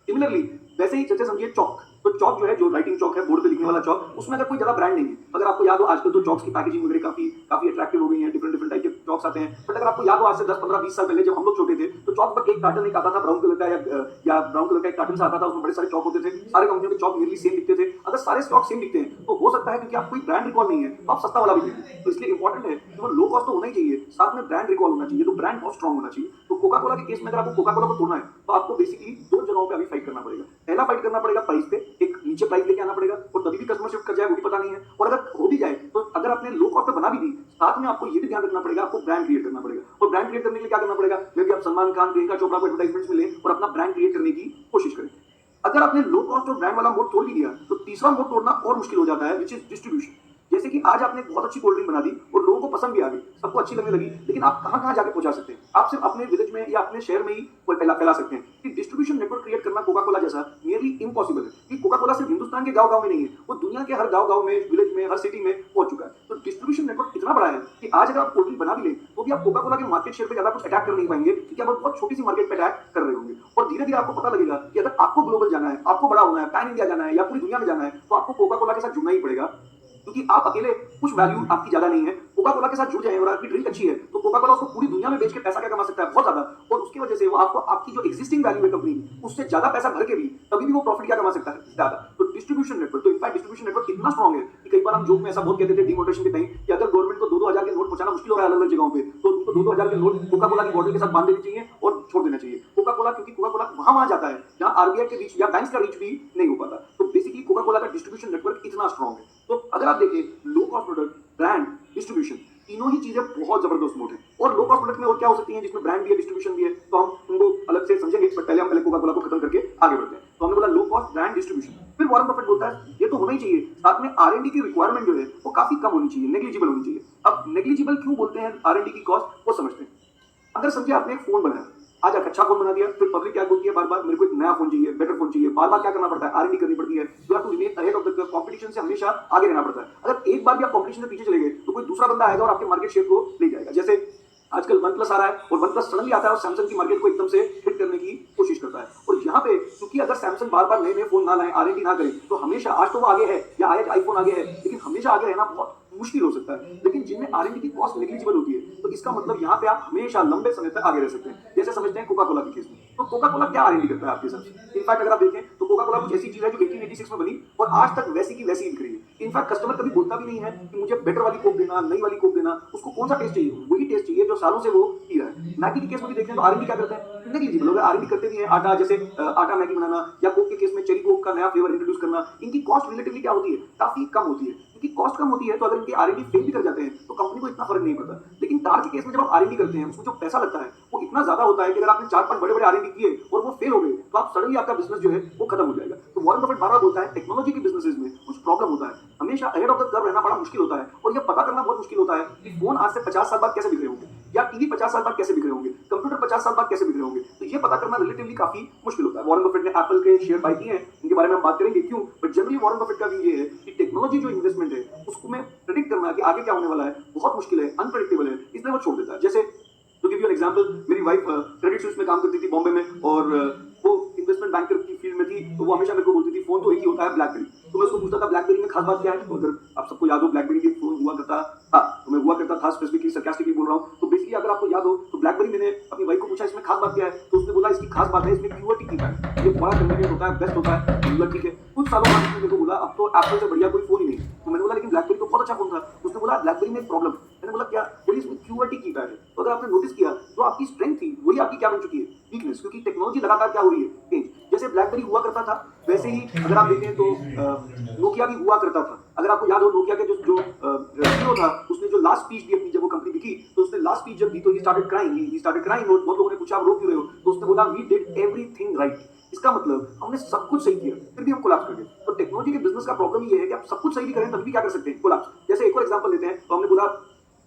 सिमिलरली वैसे ही जैसे समझिए चौक, तो चौक जो है, जो राइटिंग चौक है, बोर्ड पे लिखने वाला चौक, उसमें अगर कोई ज्यादा ब्रांड नहीं है, अगर आपको याद हो आजकल तो चौक्स की पैकेजिंग वगैरह काफी काफी अट्रैक्टिव हो गई है, डिफरेंट डिफरेंट टाइप के चौक्स आते हैं, बट अगर आपको याद हो आज से 10 15 20 साल पहले जब हम लोग छोटे थे तो चौक पर एक कार्टन एक आता था ब्राउन कलर का, या ब्राउन कलर का एक कार्टन सा आता था, उसमें बड़े सारे चौक होते थे, सारे कंपनियों के चौक नियरली सेम दिखते थे। अगर सारे स्टॉक सेम दिखते हैं तो हो सकता है क्योंकि आप कोई ब्रांड रिकॉल नहीं है तो आप सस्ता वाला भी लेंगे, तो इसलिए इंपॉर्टेंट है कि वो लो कॉस्ट तो होना ही चाहिए, साथ में ब्रांड रिकॉल होना चाहिए, तो ब्रांड बहुत स्ट्रॉन्ग होना चाहिए। तो कोका कोला के केस में अगर आपको कोका कोला को तोड़ना है तो आपको बेसिकली दो जगहों पे अभी फाइट करना पड़ेगा। पहला फाइट करना पड़ेगा प्राइस पे, एक नीचे प्राइस लेके आना पड़ेगा, और तभी भी कस्टमर शिफ्ट कर जाए वो भी पता नहीं है, और अगर हो भी जाए तो अगर आपने लो कॉस्ट पे बना भी दी, साथ में आपको ये भी ध्यान रखना पड़ेगा आपको ब्रांड क्रिएट करना पड़ेगा, और ब्रांड क्रिएट करने के लिए क्या करना पड़ेगा, मे भी आप सलमान खान, प्रियंका चोपड़ा को एडवर्टाइजमेंट्स में लें और अपना ब्रांड क्रिएट करने की कोशिश करें। अगर आपने लो कॉस्ट और ब्रांड वाला मोड तोड़ भी दिया तो तीसरा मोड तोड़ना और मुश्किल हो जाता है, विच इज डिस्ट्रीब्यूशन। जैसे कि आज आपने एक बहुत अच्छी कोल्ड ड्रिंक बना दी और लोगों को पसंद भी आ गई, सबको अच्छी लगने लगी, लेकिन आप कहां कहां जाके पहुंचा सकते हैं? आप सिर्फ अपने विलेज में या अपने शहर में ही कोई फैला सकते हैं। कि डिस्ट्रीब्यूशन नेटवर्क क्रिएट करना कोका कोला जैसा नियरली इम्पॉसिबल है, कि कोका कोला सिर्फ हिंदुस्तान के गांव गांव में नहीं है, वो दुनिया के हर गांव गांव में, विलेज में, हर सिटी में पहुंच चुका है। तो डिस्ट्रीब्यूशन नेटवर्क इतना बड़ा है कि आज अगर आप कोल्ड ड्रिंक बना भी लें तो भी आप कोका कोला के मार्केट शेयर पे ज्यादा कुछ अटैक कर नहीं पाएंगे, क्योंकि आप बहुत छोटी सी मार्केट पे अटैक कर रहे होंगे। और धीरे धीरे आपको पता लगेगा कि अगर आपको ग्लोबल जाना है, आपको बड़ा होना है, पैन इंडिया जाना है या पूरी दुनिया में जाना है, तो आपको कोका कोला के साथ जुड़ना ही पड़ेगा, क्योंकि आप अकेले कुछ वैल्यू आपकी ज्यादा नहीं है, कोका कोला के साथ जुड़ जाए और आपकी ड्रिंक अच्छी है तो कोका कोला उसको पूरी दुनिया में बेच के पैसा क्या कमा सकता है, बहुत ज्यादा, और उसकी वजह से वो आपको आपकी जो एक्जिस्टिंग वैल्यू है कंपनी उससे ज्यादा पैसा भर के भी तभी भी वो प्रॉफिट क्या कमा सकता है, ज्यादा। तो डिस्ट्रीब्यूशन नेटवर्क, तो इनफैक्ट डिस्ट्रीब्यूशन नेटवर्क इतना स्ट्रॉन्ग है कि कई बार हम जोक में ऐसा बहुत कहते थे डिमोनेटाइजेशन के टाइम कि अगर गवर्नमेंट को 2-2 हजार के नोट पहुंचाना मुश्किल हो रहा है अलग अलग जगहों पे, तो उनको 2-2 हजार के नोट कोका कोला की बॉटल के साथ बांध देनी चाहिए और छोड़ देना चाहिए। कोका कोला, क्योंकि कोका कोला वहां जाता है जहां आरबीआई के रीच या बैंक्स का रीच भी नहीं हो पाता, तो बेसिकली कोका कोला का डिस्ट्रीब्यूशन नेटवर्क इतना स्ट्रॉन्ग है। तो अगर आप देखें लो कॉस्ट प्रोडक्ट, ब्रांड, डिस्ट्रीब्यूशन, तीनों ही चीजें बहुत जबरदस्त मोड है। और लो कॉस्ट प्रोडक्ट में और क्या हो सकती है जिसमें ब्रांड भी है, डिस्ट्रीब्यूशन भी है, तो हम उनको अलग से समझेंगे, बट पहले हम पहले कोका कोला को खत्म करके आगे बढ़ते हैं। तो हमने बोला लो कॉस्ट, ब्रांड, डिस्ट्रीब्यूशन। फिर वॉरेन बफेट बोलता है ये तो होना ही चाहिए, साथ में आरएनडी की रिक्वायरमेंट जो है वो काफी कम होनी चाहिए, नेग्लिजिबल होनी चाहिए। अब नेग्लिजिबल क्यों बोलते हैं आरएनडी की कॉस्ट, वो समझते हैं। अगर समझिए आपने एक फोन बनाया, आज एक अच्छा फोन बना दिया, फिर पब्लिक क्या बोलती है बार बार, मेरे को एक नया फोन चाहिए, बेटर फोन चाहिए, बार बार क्या करना पड़ता है, आरएनडी करनी पड़ती है, you have to remain ahead of the competition, से हमेशा आगे रहना पड़ता है। अगर एक बार भी आप कंपटीशन से पीछे चले गए तो कोई दूसरा बंदा आएगा और आपके मार्केट शेयर को ले जाएगा। जैसे आजकल वन प्लस आ रहा है और वन प्लस सडनली आता है और सैमसंग की मार्केट को एकदम से हिट करने की कोशिश करता है, और यहाँ पे क्योंकि अगर सैमसंग बार बार नए नए फोन ना लाए, आरएनडी ना करे, तो हमेशा, आज तो वो आगे है या आज आईफोन आगे है, लेकिन हमेशा आगे रहना बहुत मुश्किल हो सकता है। लेकिन जिनमें आरएनडी की कॉस्ट नेग्लिजिबल होती है तो इसका मतलब यहाँ पे आप हमेशा लंबे समय तक आगे रह सकते हैं। जैसे समझते हैं कोका कोला के केस में, तो कोका कोला क्या आरएनडी करता है आपके हिसाब से? इनफैक्ट अगर आप देखें तो कोका कोला कुछ ऐसी चीज है जो 1886 में बनी और आज तक वैसी की वैसी बिक रही है। इनफैक्ट कस्टमर कभी बोलता भी नहीं है कि मुझे बेटर वाली कोक देना, नई वाली कोक देना, उसको कौन सा टेस्ट चाहिए, वही टेस्ट चाहिए जो सालों से वो पी रहा है। मैगी के केस में भी देखें तो आरएनडी क्या करते हैं, नेग्लिजिबल। अगर आरएनडी करते भी हैं, आटा, जैसे आटा मैगी बनाना, या कोक के केस में चेरी कोक का नया फ्लेवर इंट्रोड्यूस करना, इनकी कॉस्ट रिलेटिवली क्या होती है, काफी कम होती है। क्योंकि कॉस्ट कम होती है तो अगर इनके आरएनडी फेल भी कर जाते हैं तो कंपनी को इतना फर्क नहीं पड़ता। लेकिन कार के केस में जब आप आरएनडी करते हैं उसमें जो पैसा लगता है वो इतना ज्यादा होता है कि अगर आपने 4-5 बड़े बड़े आरएनडी किए और वो फेल हो गए तो आप सडनली आपका बिजनेस जो है वो खत्म हो जाएगा। तो वॉरेन बफेट बार-बार बोलता है टेक्नोलॉजी के बिजनेसेस में कुछ प्रॉब्लम होता है, हमेशा अहेड ऑफ द कर्व रहना बड़ा मुश्किल होता है, और यह पता करना बहुत मुश्किल होता है कि फोन आज से 50 साल बाद कैसे बिक रहे होंगे, या टीवी 50 साल बाद कैसे बिक रहे होंगे, कंप्यूटर 50 साल बाद कैसे बिक रहे होंगे। तो ये पता करना रिलेटिवली काफी मुश्किल होता है। वॉरेन बफेट ने एप्पल के शेयर बाय किए हैं, इनके बारे में हम बात करेंगे क्यों, बट जनरली वॉरेन बफेट का व्यू ये है कि टेक्नोलॉजी जो इन्वेस्टमेंट है उसको में प्रेडिक्ट करना कि आगे क्या होने वाला है बहुत मुश्किल है, अनप्रेडिक्टेबल है, इसलिए वो छोड़ देता है। जैसे to give you an example, मेरी वाइफ क्रेडिट स्विस में काम करती थी बॉम्बे में, और वो इन्वेस्टमेंट बैंकर की फील्ड में थी, तो वो हमेशा मेरे को बोलती थी फोन तो एक ही होता है, ब्लैकबेरी। तो मैं उसको पूछता था ब्लैकबेरी में खास बात क्या है, तो अगर आप सबको याद हो ब्लैकबेरी के फोन हुआ करता था, तो मैं हुआ करता था, स्पेसिफिकली सरकास्टिकली बोल रहा हूँ। तो बेसिकली अगर आपको याद हो तो ब्लैकबेरी, मैंने अपनी वाइफ को पूछा इसमें खास बात क्या है, तो उसने बोला इसकी खास बात है इसमें QWERTY कीपैड, ये बड़ा कन्वीनियंट होता है, बेस्ट होता है। बोला ठीक है। कुछ सालों बाद उसने मेरे को बोला अब तो एप्पल से बढ़िया कोई फोन ही नहीं। तो मैंने बोला लेकिन ब्लैकबेरी तो बहुत अच्छा फोन था। उसने बोला ब्लैकबेरी में एक प्रॉब्लम। मैंने बोला क्या? बोली इसमें QWERTY कीपैड है। तो अगर आपने नोटिस किया तो आपकी स्ट्रेंथ थी वही आपकी क्या बन चुकी है, वीकनेस, क्योंकि टेक्नोलॉजी लगातार क्या हो रही है, चेंज। जैसे ब्लैकबेरी हुआ करता था वैसे ही अगर आप देखें तो नोकिया भी हुआ करता था। अगर आपको याद हो नोकिया के जो CEO था उसने जो लास्ट स्पीच दी अपनी जब वो कंपनी बिकी, तो उसने लास्ट स्पीच जब दी तो ही स्टार्टेड क्राइंग। और बहुत लोगों ने पूछा आप रो क्यों रहे हो, तो उसने बोला वी डिड एवरीथिंग राइट। इसका मतलब हमने सब कुछ सही किया फिर भी हम कोलैप्स कर गए। तो टेक्नोलॉजी के बिजनेस का प्रॉब्लम ये है कि आप सब कुछ सही भी करें तभी भी क्या कर सकते हैं, कोलैप्स। जैसे एक और एग्जांपल लेते हैं, तो हमने बोला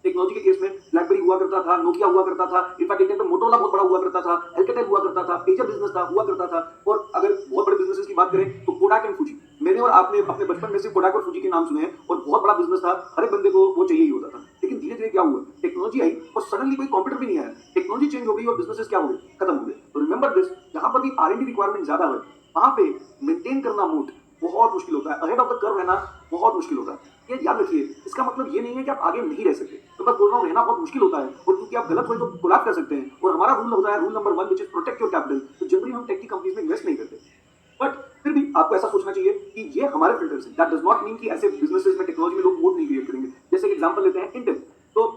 टेक्नोलॉजी के केस में ब्लैकबेरी हुआ करता था, नोकिया हुआ करता था, इनफैक्ट एक टाइम पे मोटोरोला बहुत बड़ा हुआ करता था, एल्केटेल हुआ करता था, पेजर बिजनेस था हुआ करता था, और अगर बहुत बड़े बिजनेसेस की बात करें तो कोडाक एंड फूजी। मैंने और आपने अपने बचपन में से कोडाक और फूजी के नाम सुने हैं, और बहुत बड़ा बिजनेस था, हर एक बंदे को वो चाहिए ही होता था। लेकिन धीरे धीरे क्या हुआ, टेक्नोलॉजी आई और सडनली कोई कॉम्पिटिटर भी नहीं आया, टेक्नोलॉजी चेंज हो गई और बिजनेसेस क्या हो गए, खत्म हो गए। तो रिमेंबर दिस, जहां पर भी आरएनडी रिक्वायरमेंट ज्यादा है वहां पे मेंटेन करना मोड बहुत मुश्किल होता है, अहेड ऑफ द कर्व रहना बहुत मुश्किल होता है। ये याद रखिए, इसका मतलब ये नहीं है कि आप आगे नहीं रह सकते, तो बस बोल रहा हूँ रहना बहुत मुश्किल होता है, और क्योंकि आप गलत हुए तो कोलैप्स कर सकते हैं, और हमारा रूल होता है rule number 1 which is protect your capital. तो जनरली हम टेक की कंपनीज में इन्वेस्ट नहीं करते, बट फिर भी आपको ऐसा सोचना चाहिए कि ये हमारे फिल्टर्स हैं। दैट डज नॉट मीन कि ऐसे बिजनेसेस में टेक्नोलॉजी में लोग वोट नहीं क्रिएट करेंगे। जैसे एग्जांपल लेते हैं इंटेल। तो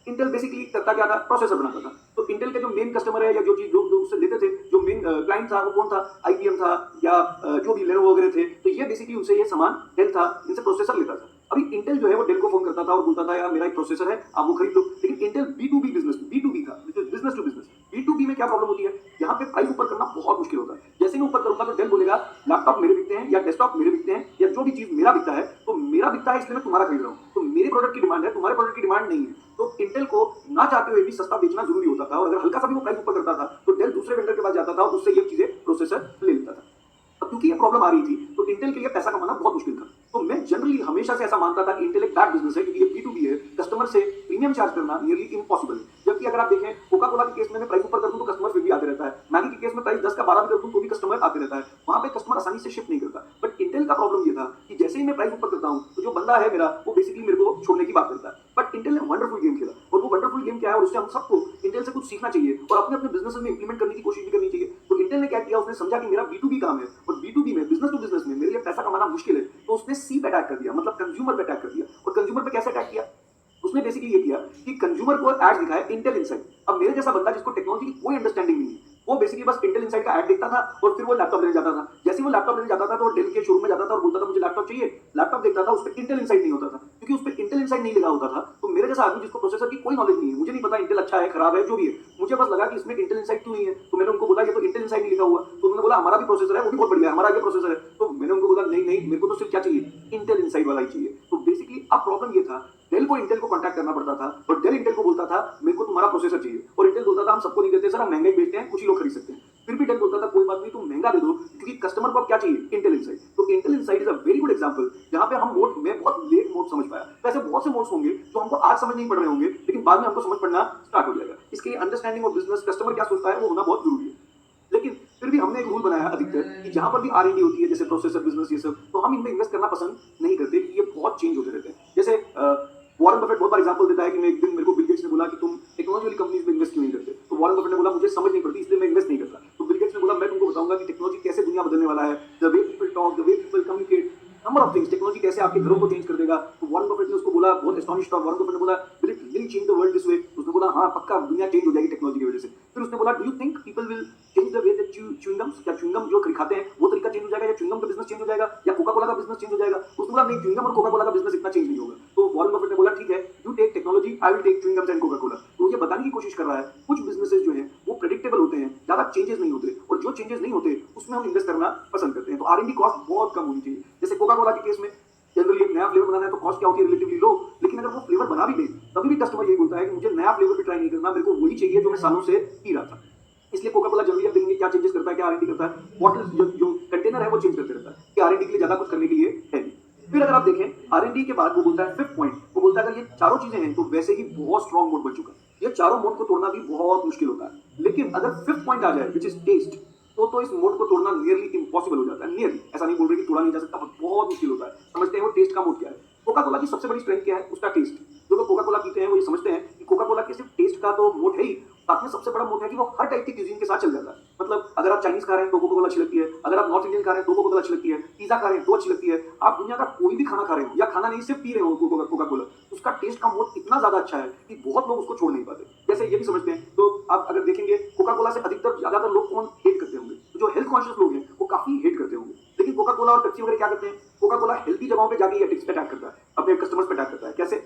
इंटेल बेसिकली करता क्या था, प्रोसेसर बनाता था। तो इंटेल के जो मेन कस्टमर है या जो चीज जो उससे लेते थे, जो मेन क्लाइंट था वो कौन था, आईबीएम था या जो भी लेनोवो वगैरह थे। तो ये बेसिकली उनसे ये सामान डेल था, इनसे प्रोसेसर लेता था। अभी इंटेल जो है वो डेल को फोन करता था और बोलता था यार मेरा एक प्रोसेसर है, आप वो खरीद लो। लेकिन इंटेल बी टू बी था, business to business. B to B में क्या प्रॉब्लम होती है, यहाँ पे प्राइस ऊपर करना बहुत मुश्किल होता है। जैसे मैं ऊपर करूंगा तो डेल बोलेगा लैपटॉप मेरे बिकते हैं या डेस्कटॉप मेरे बिकते हैं या जो भी चीज मेरा बिकता है, तो मेरा बिकता है इसलिए मैं तुम्हारा खरीद रहा हूँ। तो मेरे प्रोडक्ट की डिमांड है, तुम्हारे प्रोडक्ट की डिमांड नहीं है। तो इंटेल को ना चाहते हुए भी सस्ता बेचना जरूरी होता था, और अगर हल्का सा भी वो प्राइस ऊपर करता था तो डेल दूसरे वेंडर के पास जाता था और उससे ये चीजें प्रोसेसर ले लेता था। अब क्योंकि ये प्रॉब्लम आ रही थी तो इंटेल के लिए पैसा कमाना बहुत मुश्किल था। तो मैं जनरली हमेशा से ऐसा मानता था कि इंटेल एक बैड बिजनेस है, क्योंकि ये बी टू बी है, कस्टमर से प्रीमियम चार्ज करना नियरली इम्पॉसिबल है। जबकि अगर आप देखें कोका कोला के केस में मैं प्राइस ऊपर कर दूं तो कस्टमर फिर भी आते रहता है, मैगी के केस में प्राइस 10 का 12 भी कर दूं तो भी कस्टमर आते रहता है, वहां पे कस्टमर आसानी से शिफ्ट नहीं करता। बट इंटेल का प्रॉब्लम ये था कि जैसे ही मैं प्राइस ऊपर करता हूं तो जो बंदा है मेरा वो बेसिकली मेरे को छोड़ने की बात करता है। बट इंटेल ने वंडरफुल गेम खेला, और वो वंडरफुल गेम क्या है और उससे हम सबको इंटेल से कुछ सीखना चाहिए और अपने अपने बिजनेस में इंप्लीमेंट करने की कोशिश भी करनी चाहिए। तो इंटेल ने क्या किया, उसने समझा कि मेरा बी टू बी काम है और बी टू बी में, बिजनेस टू बिजनेस में मेरे लिए पैसा कमाना मुश्किल है, तो उसने सी पे अटैक कर दिया, मतलब कंज्यूमर पे अटैक कर दिया। और कंज्यूमर पे कैसे अटैक किया, उसने बेसिकली ये किया कि कंज्यूमर को एड दिखाया इंटेल इनसाइड। अब मेरे जैसा बंदा जिसको टेक्नोलॉजी की कोई अंडरस्टैंडिंग नहीं है, वो बेसिकली बस इंटेल इनसाइड का ऐड देखता था और फिर वो लैपटॉप लेने जाता था। जैसे वो लैपटॉप लेने जाता था तो वो डेल के शोरूम में जाता था और बोलता था मुझे लैपटॉप चाहिए। लैपटॉप देखता था, उस पर इंटेल इनसाइड नहीं होता था, क्योंकि उस पर इंटेल इनसाइड नहीं लिखा होता था। तो मेरे जैसा आदमी जिसको प्रोसेसर की कोई नॉलेज नहीं है, मुझे नहीं पता इंटेल अच्छा है खराब है जो भी है, मुझे बस लगा कि इसमें इंटेल इनसाइड क्यों नहीं है। तो मैंने उनको बोला ये तो इंटेल इनसाइड नहीं लिखा हुआ। तो उन्होंने बोला हमारा भी प्रोसेसर है, वो भी बहुत बढ़िया है, हमारा ये प्रोसेसर है। तो मैंने उनको बोला नहीं नहीं, मेरे को तो सिर्फ क्या चाहिए, इंटेल इनसाइड वाला ही चाहिए। तो बेसिकली अब प्रॉब्लम ये था, डेल को इंटेल को कांटेक्ट करना पड़ता था और डेल इंटेल को बोलता था मेरे को तुम्हारा प्रोसेसर चाहिए, और इंटेल बोलता था हम सबको नहीं देते सर, हम महंगा ही बेचते हैं, कुछ ही लोग खरीद सकते हैं। फिर भी डेल बोलता था कोई बात नहीं, तुम महंगा दे दो, क्योंकि कस्टमर को अब क्या चाहिए, इंटेल इनसाइड। तो Intel inside is a very good example, जहां पे हम मोड में बहुत लेट मोड समझ पाया। तो ऐसे बहुत से मोड्स होंगे जो हमको आज समझ नहीं पड़ रहे होंगे, लेकिन बाद में हमको समझ पड़ना स्टार्ट हो जाएगा। इसके लिए अंडरस्टैंडिंग ऑफ बिजनेस, कस्टमर क्या सोचता है, वो होना बहुत जरूरी है। लेकिन फिर भी हमने एक रूल बनाया अधिकतर कि जहां पर भी R&D होती है, जैसे प्रोसेसर बिजनेस ये सब, तो हम इनमें इन्वेस्ट करना पसंद नहीं करते, कि ये बहुत चेंज होते रहते हैं। जैसे वॉरेन बफेट बहुत बार एग्जांपल देता है कि मैं एक दिन, मेरे को बिल गेट्स ने बोला कि तुम टेक्नोलॉजी वाली कंपनीज में इन्वेस्ट क्यों नहीं करते, तो वॉरेन बफेट ने बोला मुझे समझ नहीं पड़ती इसलिए मैं इन्वेस्ट नहीं करता। तो बिल गेट्स ने बोला मैं तुमको बताऊंगा कि टेक्नोलॉजी कैसे दुनिया बदलने वाला है, the way people talk, the way people communicate, number of things, technology कैसे आपके घरों को चेंज कर देगा। तो वॉरेन बफेट ने उसको बोला, बहुत एस्टोनिश्ड था, वॉरेन बफेट ने बोला will it really change the world this way. उसने बोला हाँ पक्का दुनिया चेंज हो जाएगी टेक्नोलॉजी की वजह से। फिर उसने बोला do you think people will change the way that chewing gums, क्या च्यूइंग गम जो खाते हैं वो तरीका चेंज हो जाएगा, या च्यूइंग गम का बिजनेस चेंज हो जाएगा, या कोका कोला का बिजनेस चेंज हो जाएगा। उसने बोला नहीं, च्यूइंग गम और कोका कोला का बिजनेस इतना चेंज नहीं होगा। तो वॉरेन बफेट ने बोला ठीक है, you take technology, I will take chewing gums and Coca Cola. तो ये बताने की कोशिश कर रहा है कुछ बिजनेसेस जो हैं वो प्रेडिक्टेबल होते हैं, ज्यादा चेंजेस नहीं होते, और जो चेंजेस नहीं होते उसमें हम इन्वेस्ट करना पसंद करते हैं। तो R&D कॉस्ट बहुत कम होनी चाहिए। जैसे कोका कोला के केस में जनरली एक नया फ्लेवर बनाना है तो कॉस्ट क्या होती है, रिलेटिवली लो, लेकिन अगर वो फ्लेवर बना भी दे तभी भी कस्टमर यही बोलता है कि मुझे नया फ्लेवर भी ट्राई नहीं करना, मेरे को वही चाहिए जो मैं सालों से पी रहा था। इसलिए कोका कोला जनरली आप देखेंगे क्या चेंजेस करता है, क्या R&D करता है, बॉटल जो कंटेनर है वो चेंज करते रहता है, कि R&D के लिए ज्यादा कुछ करने के लिए है नहीं। फिर अगर आप देखें R&D के बाद वो बोलता है फिफ्थ पॉइंट, वो बोलता है अगर ये चारों चीजें हैं तो वैसे ही बहुत स्ट्रॉन्ग मोड बन चुका है, ये चारों मोड को तोड़ना भी बहुत मुश्किल होता है। लेकिन अगर फिफ्थ पॉइंट आ जाए विच इज टेस्ट, तो इस मोड को तोड़ना नियरली इम्पॉसिबल हो जाता है। नियरली, ऐसा नहीं बोल रहे कि तोड़ा नहीं जा सकता, पर बहुत मुश्किल होता है। समझते हैं वो टेस्ट का मोड क्या है। कोका कोला की सबसे बड़ी स्ट्रेंथ क्या है, उसका टेस्ट। जो लोग कोका कोला पीते हैं वो ये समझते हैं कि कोका कोला के सिर्फ टेस्ट का तो मोड है ही, साथ में सबसे बड़ा मोड है कि वो हर टाइप की क्यूजीन के साथ चल जाता है। मतलब अगर आप चाइनीज खा रहे हैं तो कोका कोला अच्छी लगती है, अगर आप नॉर्थ इंडियन खा रहे हैं तो कोका कोला अच्छी लगती है, पिज्जा खा रहे हैं तो अच्छी लगती है, आप दुनिया का कोई भी खाना खा रहे हो या खाना नहीं सिर्फ पी रहे हो कोका कोला, उसका टेस्ट का मोड इतना ज्यादा अच्छा है कि बहुत लोग उसको छोड़ नहीं पाते। जैसे ये भी समझते हैं, तो आप अगर देखेंगे कोका कोला से अधिकतर ज्यादातर लोग कौन हेट करते होंगे, तो जो हेल्थ कॉन्शियस लोग हैं वो काफी हेट करते होंगे। लेकिन कोका कोला और पेप्सी वगैरह क्या करते हैं, कोका कोला हेल्दी जगहों पे जाके एथिक्स पे अटैक करता है, अपने कस्टमर्स पे अटैक करता है। कैसे,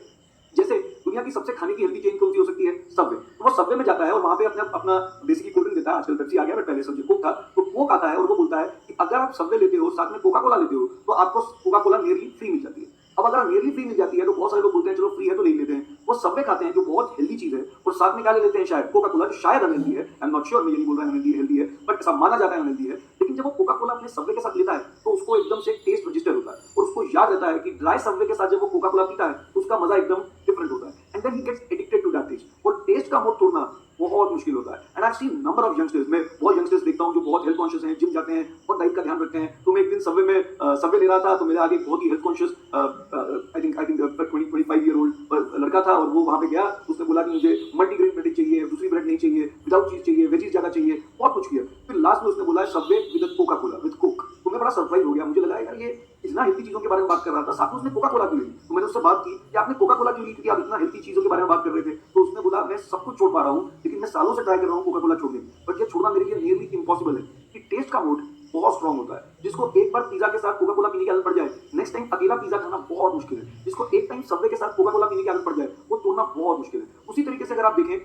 जैसे दुनिया की सबसे खाने की हेल्दी चेन कौन सी हो सकती है, सबवे। तो वो सबवे में जाता है और वहां पे अपना अपना बेसिकली कोल्ड ड्रिंक देता है, आजकल पेप्सी आ गया बट पहले समझे कोक था, तो कोक आता है और वो बोलता है कि अगर आप सबवे लेते हो साथ में कोका कोला लेते हो तो आपको कोका कोला नियरली फ्री मिल जाती है। अब अगर नियरली फ्री मिल जाती है तो बहुत सारे लोग बोलते हैं चलो फ्री है तो ले लेते हैं, वो सबवे खाते हैं जो बहुत हेल्दी चीज है, और साथ में क्या ले लेते हैं, शायद कोका कोला, जो शायद अनहेल्दी है, आई एम नॉट श्योर, मैं ये नहीं बोल रहा है हेल्दी है, बट ऐसा माना जाता है अनहेल्दी है। लेकिन जब वो कोका कोला अपने सबवे के साथ लेता है तो उसको एकदम से टेस्ट रजिस्टर होता है, और उसको याद रहता है कि ड्राई सबवे के साथ जब वो कोका कोला पीता है तो उसका मजा एकदम डिफरेंट होता है, and then he gets addicted to that taste. और टेस्ट का मोड तोड़ना बहुत मुश्किल होता है। And I seen number of youngsters, मैं बहुत यंगस्टर्स देखता हूँ जो बहुत हेल्थ कॉन्शियस हैं, जिम जाते हैं, बहुत डाइट का ध्यान रखते हैं। तो मैं एक दिन सबवे में सबवे ले रहा था, तो मेरे आगे एक बहुत ही health conscious I think 25 year old लड़का था, और वो वहाँ पे गया। उसने बोला कि मुझे मल्टीग्रेन ब्रेड चाहिए, दूसरी ब्रेड नहीं चाहिए, विदाउट चीज चाहिए, वेजीज ज्यादा चाहिए, बहुत कुछ किया। फिर लास्ट में उसने बोला Subway with Coca Cola, with Coke. तो मैं बड़ा सरप्राइज हो गया, मुझे लगा यार ये इतना हेल्थी चीजों के बारे में बात कर रहा था, साथ में उसने कोका कोला क्यों ली। तो मैंने उससे बात की कि आपने कोका कोला क्यों ली, क्योंकि आप इतना हेल्थी चीजों के बारे में बात कर रहे थे। तो उसने बोला मैं सब कुछ छोड़ पा रहा हूँ, लेकिन मैं सालों से ट्राई कर रहा हूँ कोका कोला छोड़ने की, बट ये छोड़ना मेरे लिए नियरली इम्पॉसिबल है। कि टेस्ट का मूड बहुत स्ट्रांग होता है। जिसको एक बार पिज्जा के साथ कोका कोला पीने की आदत पड़ जाए, नेक्स्ट टाइम अकेला पिज्जा खाना बहुत मुश्किल है। जिसको एक टाइम सबवे के साथ कोका कोला पीने की आदत पड़ जाए, वो तोड़ना बहुत मुश्किल है। उसी तरीके से अगर आप देखें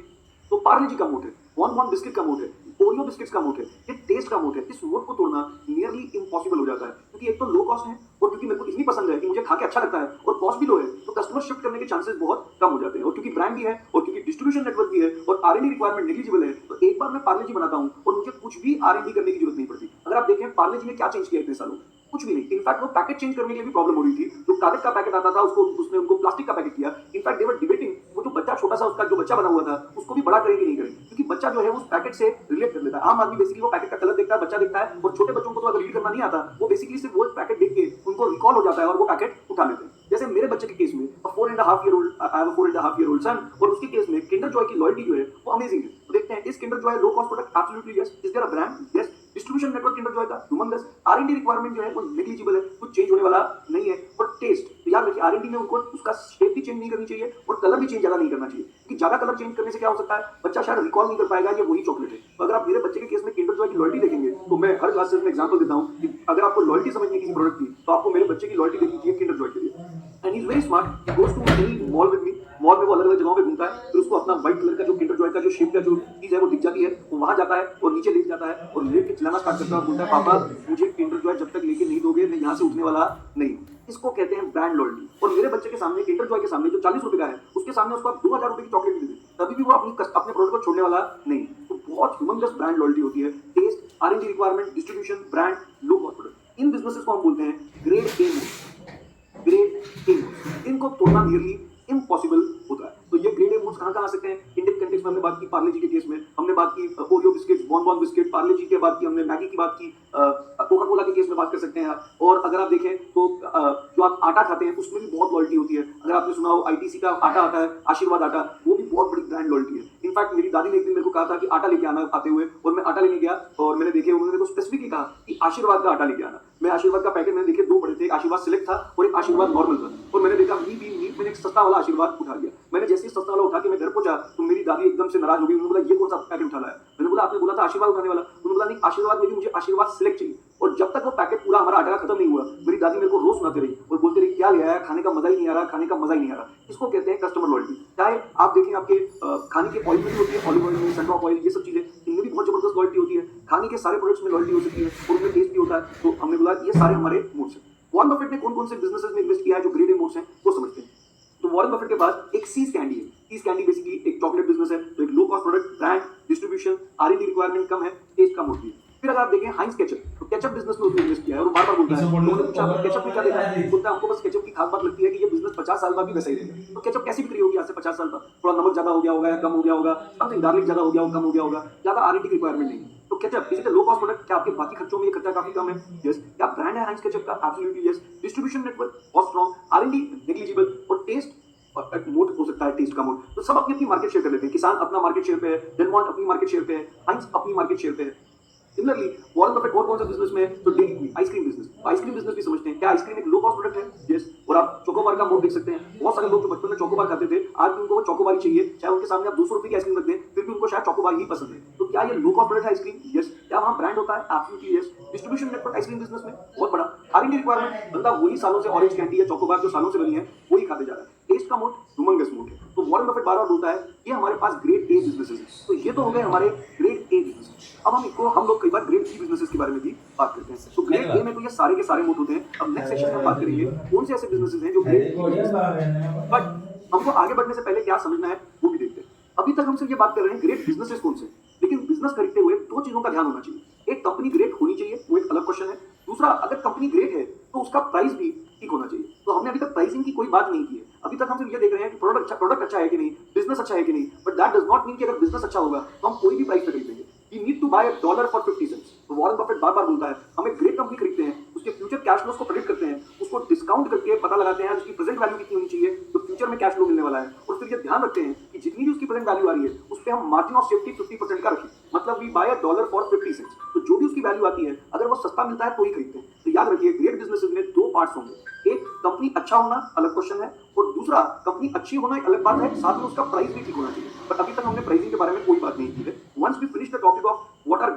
तो पार्ले जी का मोट है, बॉन बिस्किट का मोट है, ओरियो बिस्किट्स का मोट है, ये टेस्ट का मोट है। इस मोट को तोड़ना नियरली इम्पॉसिबल हो जाता है, क्योंकि एक तो लो कॉस्ट है, और क्योंकि मेरे को इतनी पसंद है कि मुझे खा के अच्छा लगता है, और कॉस्ट भी लो है, तो कस्टमर शिफ्ट करने के चांसेस बहुत कम हो जाते हैं। और क्योंकि ब्रांड भी है, और क्योंकि डिस्ट्रीब्यूशन नेटवर्क भी है, और R&D रिक्वायरमेंट नेग्लिजिबल है, तो एक बार मैं पार्ले जी बनाता हूँ और मुझे कुछ भी R&D करने की जरूरत नहीं पड़ती। अगर आप देखें पार्ले जी ने क्या चेंज किया इतने सालों, कुछ भी नहीं। इनफैक्ट वो पैकेट चेंज करने के लिए भी प्रॉब्लम हो रही थी। जो कागज का पैकेट आता था उसको उसने उनको प्लास्टिक का पैकेट किया। इनफैक्ट दे वर डिबेटिंग, वो जो बच्चा छोटा सा उसका जो बच्चा बना हुआ था उसको भी बड़ा करें कि नहीं करें, क्योंकि बच्चा जो है उस पैकेट से रिलेट कर लेता है। आम आदमी बेसिकली वो पैकेट का कलर देखता है, बच्चा देखता है, और छोटे बच्चों को तो अगर रीड करना नहीं आता, वो बेसिकली सिर्फ वो पैकेट देख के उनको रिकॉल हो जाता है और वो पैकेट उठा लेते हैं। जैसे मेरे बच्चे के केस में 4.5 ईयर ओल्ड सन, और उसके केस में किंडर जॉय की लॉयल्टी जो है वो अमेजिंग है। तो देखते हैं इस Kinder Joy low cost product, absolutely yes. Is there a brand? Yes. Distribution network Kinder Joy का ह्यूमंगस। R&D रिक्वायरमेंट जो है वो नेग्लिजिबल है, कुछ चेंज होने वाला नहीं है। और टेस्ट तो याद रखिए, R&D में उनको उसका शेप भी चेंज नहीं करनी चाहिए, और कलर भी चेंज ज्यादा नहीं करना चाहिए, क्योंकि ज्यादा कलर चेंज करने से क्या हो सकता है, बच्चा शायद रिकॉल नहीं कर पाएगा ये वही चॉकलेट है। तो अगर आप मेरे बच्चे के केस में किंडर जॉय की लॉयल्टी देखेंगे, तो मैं हर क्लासेस में एग्जांपल देता हूं कि अगर आपको लॉयल्टी समझनी है किसी प्रोडक्ट की, तो आपको मेरे बच्चे की लॉयल्टी देखनी चाहिए किंडर जॉय के लिए। And is very smart, he goes to any mall with me. Mall में वो अलग अलग जगहों पे घूमता है, फिर उसको अपना व्हाइट कलर का जो किंडर जॉय का जो शेप का जो चीज है वो दिख जाती है, वो वहां जाता है और नीचे लेट जाता है, और लेट के चिल्लाना स्टार्ट करता है और बोलता है पापा मुझे किंडर जॉय जब तक लेके नहीं दोगे मैं यहाँ से उठने वाला नहीं। इसको कहते हैं ब्रांड लॉयल्टी। और मेरे बच्चे के सामने किंडर जॉय के सामने जो 40 रुपए का है, उसके सामने उसको आप 2000 रुपए की चॉकलेट दे दें, तभी भी वो अपने प्रोडक्ट को छोड़ने वाला नहीं। तो बहुत ह्यूमंगस ब्रांड लॉयल्टी होती है। Taste, R&D requirement, distribution, brand, low cost product, इन बिजनेसेस को हम बोलते हैं grade A moats. Grade A moats, इनको तोड़ना नियरली इम्पॉसिबल होता है। तो ये ग्रेड ए मोड्स कहाँ आ सकते हैं? इंडियन कंटेक्स्ट में हमने बात की पार्ले जी के केस में, हमने बात की ओरियो बिस्किट्स, बॉन बिस्किट, पार्ले जी के बात की हमने, मैगी की बात की, कोका कोला के केस में बात कर सकते हैं। और अगर आप देखें तो जो आप आटा खाते हैं उसमें भी बहुत लॉयल्टी होती है। अगर आपने सुना हो ITC का आटा आता है, आशीर्वाद आटा, वो भी बहुत बड़ी ब्रांड लॉयल्टी है। इनफैक्ट मेरी दादी ने एक दिन मेरे को कहा था कि आटा लेके आना आते हुए, और मैं आटा लेने गया और मैंने देखे, उन्होंने तो स्पेसिफिकली कहा कि आशीर्वाद का आटा लेके आना। मैं आशीर्वाद का पैकेट मैंने देखे, दो बड़े थे, एक आशीर्वाद सिलेक्ट था और एक आशीर्वाद नॉर्मल था, और मैंने देखा मैंने एक सस्ता वाला आशीर्वाद उठा लिया। मैंने जैसे ही सस्ता वाला उठा के मैं घर पहुंचा तो मेरी दादी एकदम से नाराज हो गई। उन्होंने बोला ये कौन सा पैकेट उठा लाया? मैंने बोला आपने बोला था आशीर्वाद उठाने वाला। उन्होंने बोला नहीं, आशीर्वाद में भी मुझे आशीर्वाद सिलेक्ट चाहिए। और जब तक वो पैकेट पूरा हमारा आटा खत्म नहीं हुआ, मेरी दादी मेरे को रोज सुनाते रही और बोलते रही क्या ले आया, खाने का मजा ही नहीं आ रहा, खाने का मजा ही नहीं आ रहा। इसको कहते हैं कस्टमर लॉयल्टी। चाहे आप देखें आपके खाने के ऑयल में भी होती है, ऑलिव ऑयल में, सनफ्लावर ऑयल, ये सब चीजें, इनमें भी बहुत जबरदस्त लॉयल्टी होती है। खाने के सारे प्रोडक्ट्स में लॉयल्टी हो सकती है और उनमें टेस्ट भी होता है। तो हमने बोला ये सारे हमारे मोड्स हैं। वॉरेन बफेट ने कौन कौन से बिजनेसेस में इन्वेस्ट किया है जो ग्रेड ए मोड्स हैं, वो समझते हैं। तो वॉरेन बफेट के पास एक सीज कैंडी है। सीज कैंडी बेसिकली एक चॉकलेट बिजनेस है, तो एक low cost product, brand, distribution, R&D requirement कम है, टेस्ट कम होती है। फिर अगर आप देखें हाइंस केचप, तो केचप बिजनेस में उसने इन्वेस्ट किया है और बार बार बोलता है, केचप में क्या देखा है, बोलता है हमको बस केचप की खास बात लगती है कि ये बिजनेस 50 साल बाद भी वैसा ही रहेगा। तो केचप कैसी बिक्री होगी आज से 50 साल बाद? थोड़ा नमक ज्यादा हो गया होगा या कम हो गया होगा, समथिंग गार्लिक ज्यादा हो गया होगा, कम हो गया होगा, ज्यादा R&D रिक्वायरमेंट नहीं। तो ketchup is it low cost product? क्या आपके बाकी खर्चों में ये खर्चा काफी कम है? यस। क्या ब्रांड है हाइंस केचप का? Absolutely yes. डिस्ट्रीब्यूशन नेटवर्क बहुत स्ट्रांग, R&D नेग्लिजिबल, और टेस्ट मोड हो सकता है, टेस्ट का मोड। तो सब अपनी अपनी मार्केट शेयर कर लेते हैं। किसान अपना मार्केट शेयर पे है, डेलमॉन्ट अपनी मार्केट शेयर पे है, हाइंस अपनी मार्केट शेयर पे है। सिमिलरली वॉरेन बफेट और कौन सा बिजनेस में है? तो dairy queen, ice cream business. Ice cream business भी समझते हैं। क्या आइसक्रीम एक लो कॉस्ट प्रोडक्ट है? यस। और आप चोकोबार का मोड देख सकते हैं। बहुत सारे लोग जो बचपन में चोकोबार खाते थे, आज भी उनको वो चोकोबार ही चाहिए, चाहे उनके सामने आप 200 रुपए की आइसक्रीम रख दें, फिर भी उनको शायद चोकोबार ही पसंद है। तो क्या ये लो कॉस्ट प्रोडक्ट है आइसक्रीम? यस। क्या वहाँ ब्रांड होता है? Absolutely yes. Distribution network ice cream business में बहुत बड़ा। R&D रिक्वायरमेंट, बंदा वही सालों से ऑरेंज कैंडी या चोकोबार जो सालों से बनी है वही खाते जा रहा है। टेस्ट का मोड ह्यूमंगस मोड है। तो वॉरेन बफेट बार बार बोलता है ये हमारे पास ग्रेड ए बिजनेसेस हैं। तो ये तो हो गए हमारे ग्रेड ए बिजनेस। अब हम लोग कई बार ग्रेड बी बिजनेसेस के बारे में भी बात करते हैं। तो ग्रेड ए में तो ये सारे के सारे मोड होते हैं। अब नेक्स्ट सेशन में बात करेंगे कौन से ऐसे बिजनेसेस हैं जो ग्रेड ए। बट हमको आगे बढ़ने से पहले क्या समझना है वो भी देखते हैं। अभी तक हम सिर्फ ये बात कर रहे हैं ग्रेट बिजनेसेस कौन से, लेकिन बिजनेस खरीदते हुए दो चीजों का ध्यान होना चाहिए। एक, कंपनी ग्रेट होनी चाहिए, वो एक अलग क्वेश्चन है। दूसरा, अगर कंपनी ग्रेट है तो उसका प्राइस भी ठीक होना चाहिए। तो हमने अभी तक प्राइसिंग की कोई बात नहीं की है। अभी तक हम सिर्फ ये देख रहे हैं कि प्रोडक्ट अच्छा है कि नहीं, बिजनेस अच्छा है कि नहीं, but but that does not mean कि अगर बिजनेस अच्छा होगा तो हम कोई भी प्राइस पे खरीदेंगे। You need to buy a dollar for 50 cents। तो वॉरेन बफेट बार बार बोलता है हम एक ग्रेट कंपनी खरीदते हैं, उसके फ्यूचर कैश फ्लोस को प्रेडिक्ट करते हैं, उसको डिस्काउंट करके पता लगाते हैं उसकी प्रेजेंट वैल्यू कितनी होनी चाहिए तो फ्यूचर में कैश फ्लो मिलने वाला है, और फिर ये ध्यान रखते हैं कि जितनी भी उसकी प्रेजेंट वैल्यू आ रही है उस पर हम मार्जिन ऑफ सेफ्टी 50% का रखें। मतलब we buy a dollar for 50 cents. तो जो भी उसकी वैल्यू आती है अगर वो सस्ता मिलता है तो ही खरीदते हैं। तो याद रखिए ग्रेट बिजनेसेस में दो पार्ट्स होंगे, एक कंपनी अच्छा होना अलग क्वेश्चन है, और दूसरा कंपनी अच्छी होना एक अलग बात है, साथ में उसका प्राइस भी ठीक होना चाहिए। बट अभी तक हमने प्राइसिंग के बारे में कोई बात नहीं की है। Once we finish the topic of what are